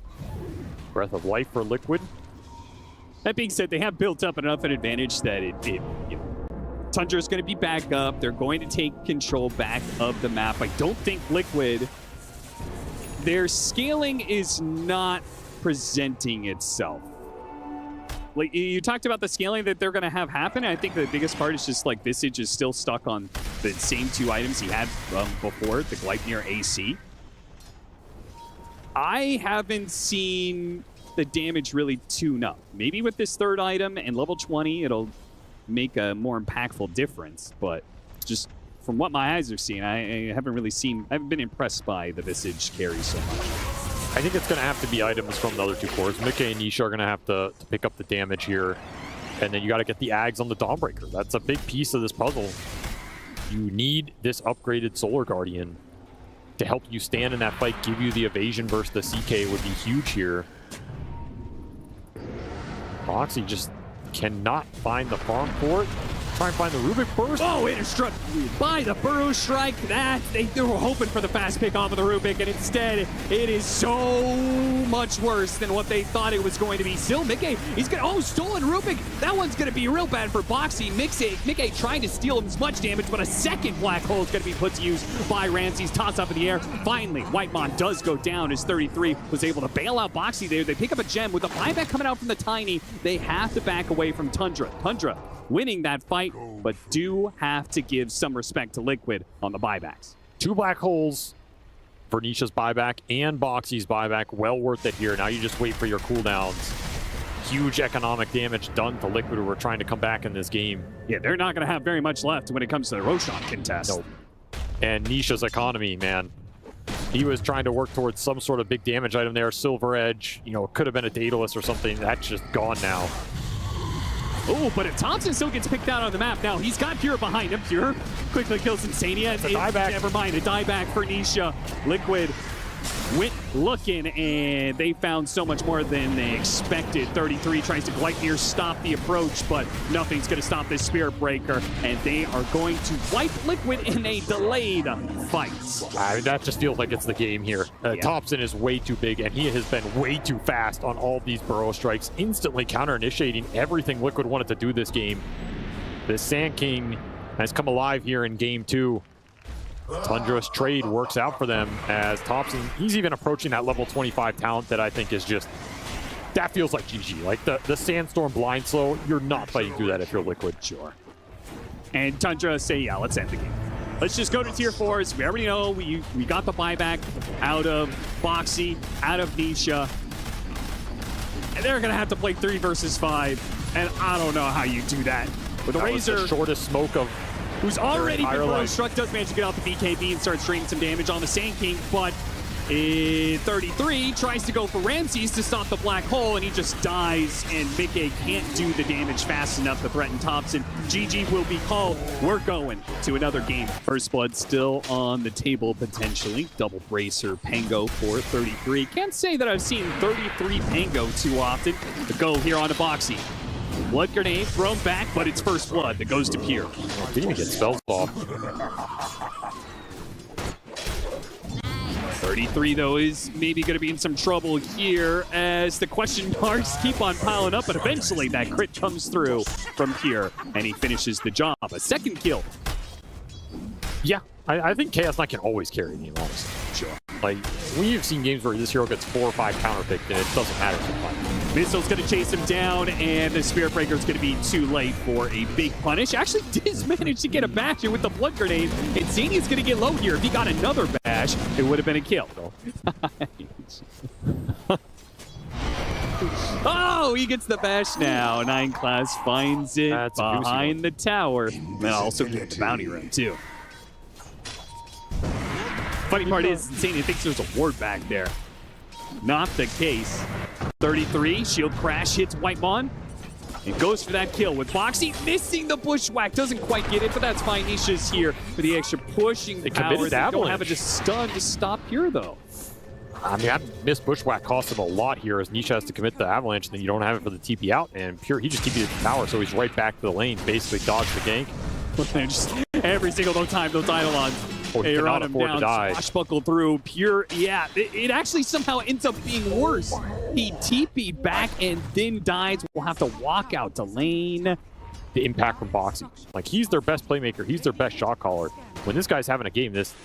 Breath of Life for Liquid. That being said, they have built up enough an advantage that Tundra is going to be back up. They're going to take control back of the map. I don't think Liquid, their scaling is not presenting itself. Like, you talked about the scaling that they're going to have happen. I think the biggest part is just like Visage is still stuck on the same 2 items he had before, the Gleipnir AC. I haven't seen the damage really tune up. Maybe with this 3rd item and level 20, it'll make a more impactful difference. But just from what my eyes are seeing, I haven't been impressed by the Visage carry so much. I think it's going to have to be items from the other 2 cores. Mickey and Nisha are going to have to pick up the damage here. And then you got to get the Ags on the Dawnbreaker. That's a big piece of this puzzle. You need this upgraded Solar Guardian to help you stand in that fight, give you the evasion versus the CK would be huge here. Boxy just cannot find the farm for it. Try and find the Rubik Burst. Oh, interstruck by the Burrow Strike. They were hoping for the fast pick off of the Rubik, and instead, it is so much worse than what they thought it was going to be. Still, Mickey, he's going to, oh, stolen Rubik. That one's going to be real bad for Boxy. Mickey trying to steal him as much damage, but a second Black Hole is going to be put to use by Ramses. Toss up in the air. Finally, Whitemon does go down as 33 was able to bail out Boxy there. They pick up a gem with a buyback coming out from the Tiny. They have to back away from Tundra. Tundra winning that fight, but do have to give some respect to Liquid on the buybacks. 2 Black Holes for Nisha's buyback and Boxy's buyback. Well worth it here. Now you just wait for your cooldowns. Huge economic damage done to Liquid who are trying to come back in this game. Yeah, they're not going to have very much left when it comes to the Roshan contest. Nope. And Nisha's economy, man. He was trying to work towards some sort of big damage item there. Silver Edge, you know, it could have been a Daedalus or something. That's just gone now. Oh, but if Thompson still gets picked out on the map, now he's got Pure behind him. Pure quickly kills Insania. It's a dieback. Never mind, a dieback for Nisha. Liquid went looking, and they found so much more than they expected. 33 tries to Gleipnir stop the approach, but nothing's going to stop this Spirit Breaker, and they are going to wipe Liquid in a delayed fight. I mean, that just feels like it's the game here. Thompson is way too big, and he has been way too fast on all these Burrow Strikes, instantly counter-initiating everything Liquid wanted to do this game. The Sand King has come alive here in Game 2. Tundra's trade works out for them as Thompson, he's even approaching that level 25 talent that I think is just, that feels like GG. Like the Sandstorm blind slow, you're not fighting through that if you're Liquid. Sure. And Tundra say, yeah, let's end the game. Let's just go to tier 4s. We already know we got the buyback out of Boxy, out of Nisha. And they're going to have to play 3 versus 5 and I don't know how you do that. With the That was the Razor, shortest smoke of who's already been entire below life. struck, does manage to get out the BKB and starts draining some damage on the Sand King, but 33 tries to go for Ramses to stop the black hole, and he just dies, and Mickey can't do the damage fast enough to threaten Thompson. GG will be called. We're going to another game. First blood still on the table, potentially. Double bracer Pango for 33. Can't say that I've seen 33 Pango too often. The go here on a Boxy. Blood grenade thrown back, but it's first blood that goes to Pure. Didn't even get spells off. 33, though, is maybe going to be in some trouble here as the question marks keep on piling up, but eventually that crit comes through from Pure, and he finishes the job. A second kill. Yeah, I think Chaos Knight can always carry the game, honestly. Sure. Like, we've seen games where this hero gets 4 or 5 counterpicked, and it doesn't matter sometimes. Missile's going to chase him down, and the Spirit Breaker's going to be too late for a big punish. Actually, Diz managed to get a bash in with the Blood Grenade, and Zania's going to get low here. If he got another bash, it would have been a kill. Oh, he gets the bash now. 9 class finds it That's a goosey behind the tower. And also get the bounty room, too. Funny part is, Zania thinks there's a ward back there. Not the case. 33, shield crash hits Whitemon. It goes for that kill with Boxy missing the bushwhack. Doesn't quite get it, but that's fine. Nisha's here for the extra pushing They power. committed They to don't have Avalanche. a stun to stop here, though. I mean, that missed bushwhack cost him a lot here as Nisha has to commit the avalanche, and then you don't have it for the TP out, and Pure, he just TP'd the tower, so he's right back to the lane, basically dodged the gank. Just every single time, those Eidolons. Oh, he They cannot run him afford to down, die. swashbuckle through. Pure, yeah, it actually somehow ends up being worse. He TP'd back and then dies. We'll have to walk out to lane. The impact from Boxy. Like, he's their best playmaker, he's their best shot caller. When this guy's having a game, this,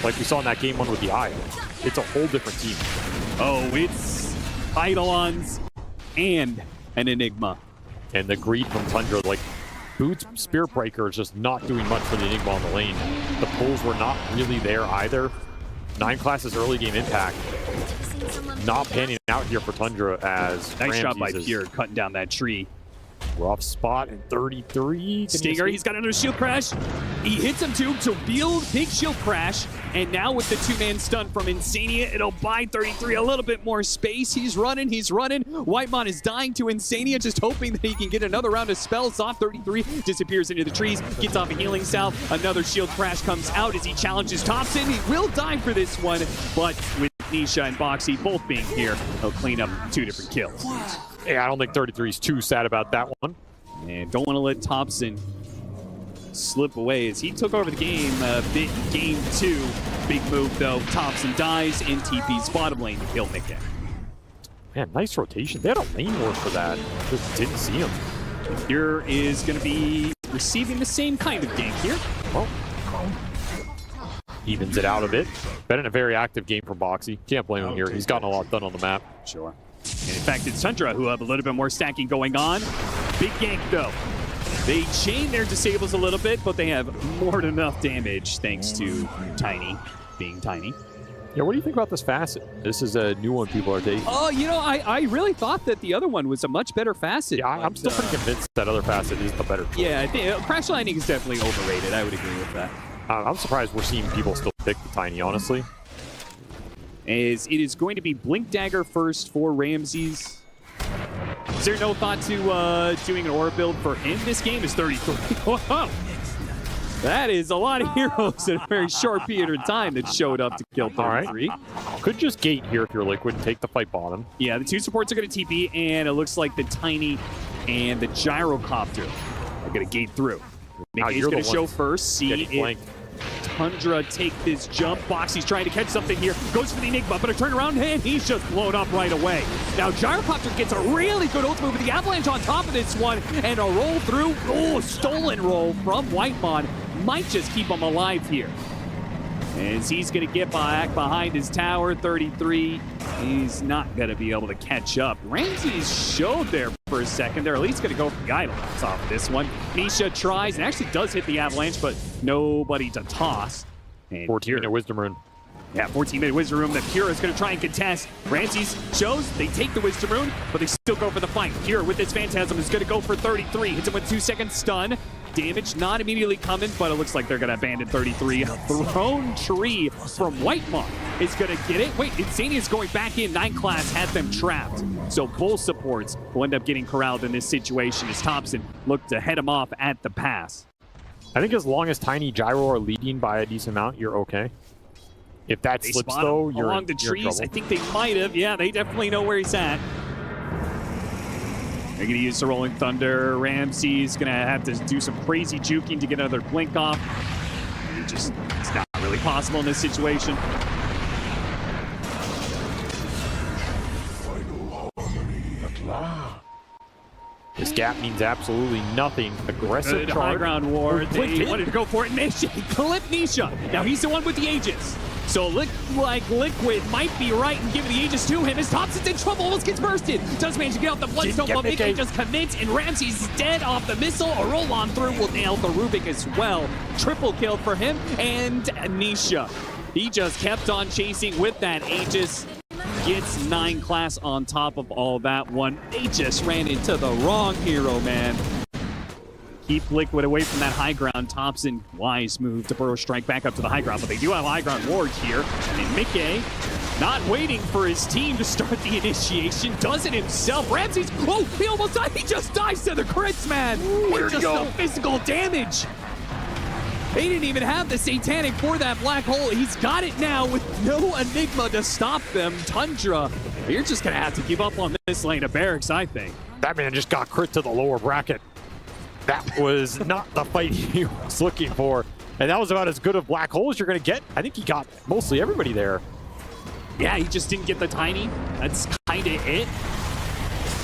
like we saw in that game 1 with the Eye, it's a whole different team. Oh, it's Eidolons and an Enigma. And the greed from Tundra, like, Boots Spirit Breaker is just not doing much for the Enigma on the lane. The pulls were not really there either. 9 classes early game impact. Not panning out here for Tundra as Nice shot by Ramses is Pure, cutting down that tree. rough spot in 33. Stinger, he's got another shield crash. He hits him too to build big shield crash. And now with the 2-man stun from Insania, it'll buy 33 a little bit more space. He's running. Whitemon is dying to Insania, just hoping that he can get another round of spells off. 33 disappears into the trees, gets off a healing salve. Another shield crash comes out as he challenges Thompson. He will die for this one, but with Nisha and Boxy both being here, he'll clean up 2 different kills. Yeah, I don't think 33 is too sad about that one. And don't want to let Thompson slip away as he took over the game. Game 2. Big move, though. Thompson dies in TP's bottom lane to kill Mickey. Man, nice rotation. They had a lane work for that. Just didn't see him. Here is going to be receiving the same kind of gank here. Well, evens it out a bit. Been in a very active game from Boxy. Can't blame him here. He's gotten a lot done on the map. Sure. And in fact, it's Tundra who have a little bit more stacking going on. Big gank, though. They chain their disables a little bit, but they have more than enough damage thanks to Tiny being tiny. Yeah, what do you think about this facet? This is a new one people are taking. Oh, you know, I really thought that the other one was a much better facet. Yeah, I'm still pretty convinced that other facet is the better choice. Yeah, I think Crash Landing is definitely overrated. I would agree with that. I'm surprised we're seeing people still pick the Tiny, honestly. As it is going to be Blink Dagger first for Ramses. Is there no thought to doing an aura build for him? This game is 33. Whoa! That is a lot of heroes in a very short period of time that showed up to kill 33. All right. Could just gate here if you're Liquid and take the fight bottom. Yeah, the 2 supports are going to TP, and it looks like the Tiny and the Gyrocopter are going to gate through. Mickey's going to show first. See if Tundra take this jump. Boxy's trying to catch something here. Goes for the Enigma, but a turnaround, and he's just blown up right away. Now, Gyrocopter gets a really good ult move with the Avalanche on top of this one, and a roll through. Oh, stolen roll from Whitemon. Might just keep him alive here. As he's going to get back behind his tower, 33. He's not going to be able to catch up. Ramses showed there for a second. They're at least going to go for the Eidolons off this one. Nisha tries and actually does hit the Avalanche, but nobody to toss. And 14-minute Wisdom Rune. Yeah, 14-minute Wisdom Rune that Pure is going to try and contest. Ramses shows they take the Wisdom Rune, but they still go for the fight. Pure with this Phantasm is going to go for 33. Hits him with 2-second stun. Damage not immediately coming, but it looks like they're going to abandon 33. Throne Tree from Whitemark is going to get it. Wait, Insania is going back in. 9 class had them trapped. So both supports will end up getting corralled in this situation as Thompson looked to head him off at the pass. I think as long as Tiny Gyro are leading by a decent amount, you're okay. If that They slips, spot though, him you're along the you're in trees. I trouble. think they might have. Yeah, they definitely know where he's at. They're going to use the Rolling Thunder. Ramsey's going to have to do some crazy juking to get another blink off. It's not really possible in this situation. This gap means absolutely nothing. Aggressive Good high charge. ground ward. Flicked They in. wanted to go for it. Nisha, clip Nisha. Now he's the one with the Aegis. So look like Liquid might be right in giving the Aegis to him as Thompson's in trouble, almost gets bursted. Does manage to get off the Bloodstone, Didn't but get Mickey Mickey. just commits, and Ramsey's dead off the missile. A roll on through will nail the Rubik as well. Triple kill for him, and Nisha. He just kept on chasing with that Aegis. Gets 9 class on top of all that one. They just ran into the wrong hero, man. Keep Liquid away from that high ground. Thompson, wise move to burrow strike back up to the high ground, but they do have high ground wards here. And Mickey, not waiting for his team to start the initiation, does it himself. Ramsey's, oh, he almost died. He just dies to the crits, man. It's just the physical damage. They didn't even have the Satanic for that black hole. He's got it now with no Enigma to stop them. Tundra, you're just going to have to give up on this lane of barracks, I think. That man just got crit to the lower bracket. That was not the fight he was looking for. And that was about as good of black hole as you're going to get. I think he got mostly everybody there. Yeah, he just didn't get the Tiny. That's kind of it.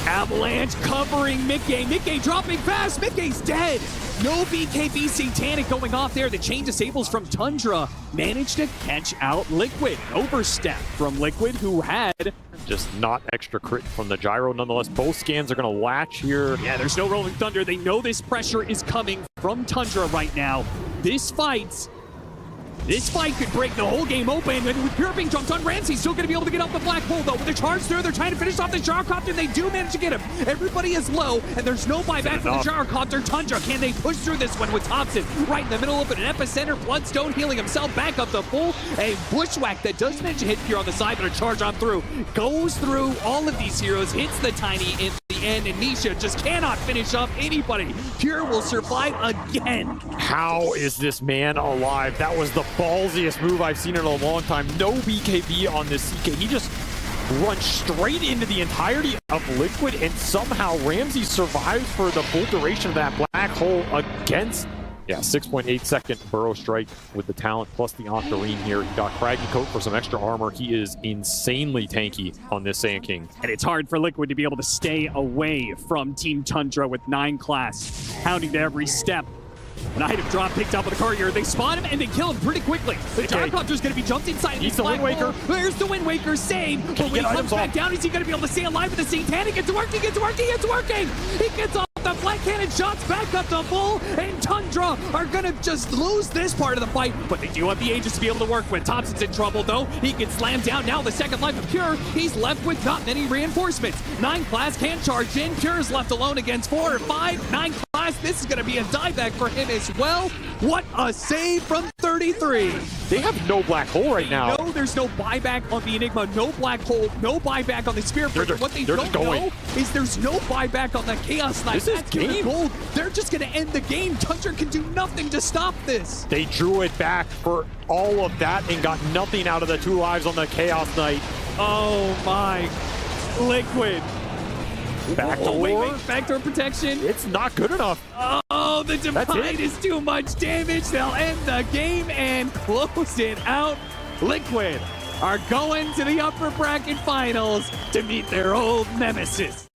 Avalanche covering Mickey. Mickey dropping fast. Mickey's dead. No BKB Satanic going off there. The chain disables from Tundra. Managed to catch out Liquid. Overstep from Liquid, who had... Just not extra crit from the gyro. Nonetheless, both scans are going to latch here. Yeah, there's no Rolling Thunder. They know this pressure is coming from Tundra right now. This fight could break the whole game open. And with Pure being jumped on, Ramsey's still going to be able to get off the black hole, though. With the charge through, they're trying to finish off the gyrocopter. They do manage to get him. Everybody is low, and there's no buyback for the gyrocopter. Tundra, can they push through this one with Thompson right in the middle of it? An epicenter. Bloodstone healing himself back up to full. A bushwhack that does manage to hit Pure on the side, but a charge on through. Goes through all of these heroes, hits the Tiny in the end, and Nisha just cannot finish off anybody. Pure will survive again. How is this man alive? That was the ballsiest move I've seen in a long time. No BKB on this CK. He just runs straight into the entirety of Liquid, and somehow Ramsey survives for the full duration of that black hole against... Yeah, 6.8 second burrow strike with the talent plus the Octarine here. He got Craggy Coat for some extra armor. He is insanely tanky on this Saiyan King. And it's hard for Liquid to be able to stay away from Team Tundra with 9 class, hounding to every step. An item drop picked up with the courier. They spot him and they kill him pretty quickly. The gyrocopter's going to be jumped inside. He's the Wind Waker. There's the Wind Waker save. But when he comes back down, is he going to be able to stay alive with the Satanic? It's working, it's working, it's working! He gets off the flat cannon shots back up to full, and Tundra are going to just lose this part of the fight. But they do have the Aegis to be able to work with. Thompson's in trouble, though. He gets slammed down. Now the second life of Pure. He's left with not many reinforcements. 9 class can't charge in. Pure's left alone against 4 or 5. 9 class. This is going to be a dieback for him as well. What a save from 33. They have no black hole right now. No, there's no buyback on the Enigma, no black hole, no buyback on the Spirit Breaker. What they don't know is there's no buyback on the Chaos Knight. This is game. Gold. They're just going to end the game. Tundra can do nothing to stop this. They drew it back for all of that and got nothing out of the 2 lives on the Chaos Knight. Oh my. Liquid. Backdoor. Wait, backdoor protection. It's not good enough. Oh, the Divide is too much damage. They'll end the game and close it out. Liquid are going to the upper bracket finals to meet their old nemesis.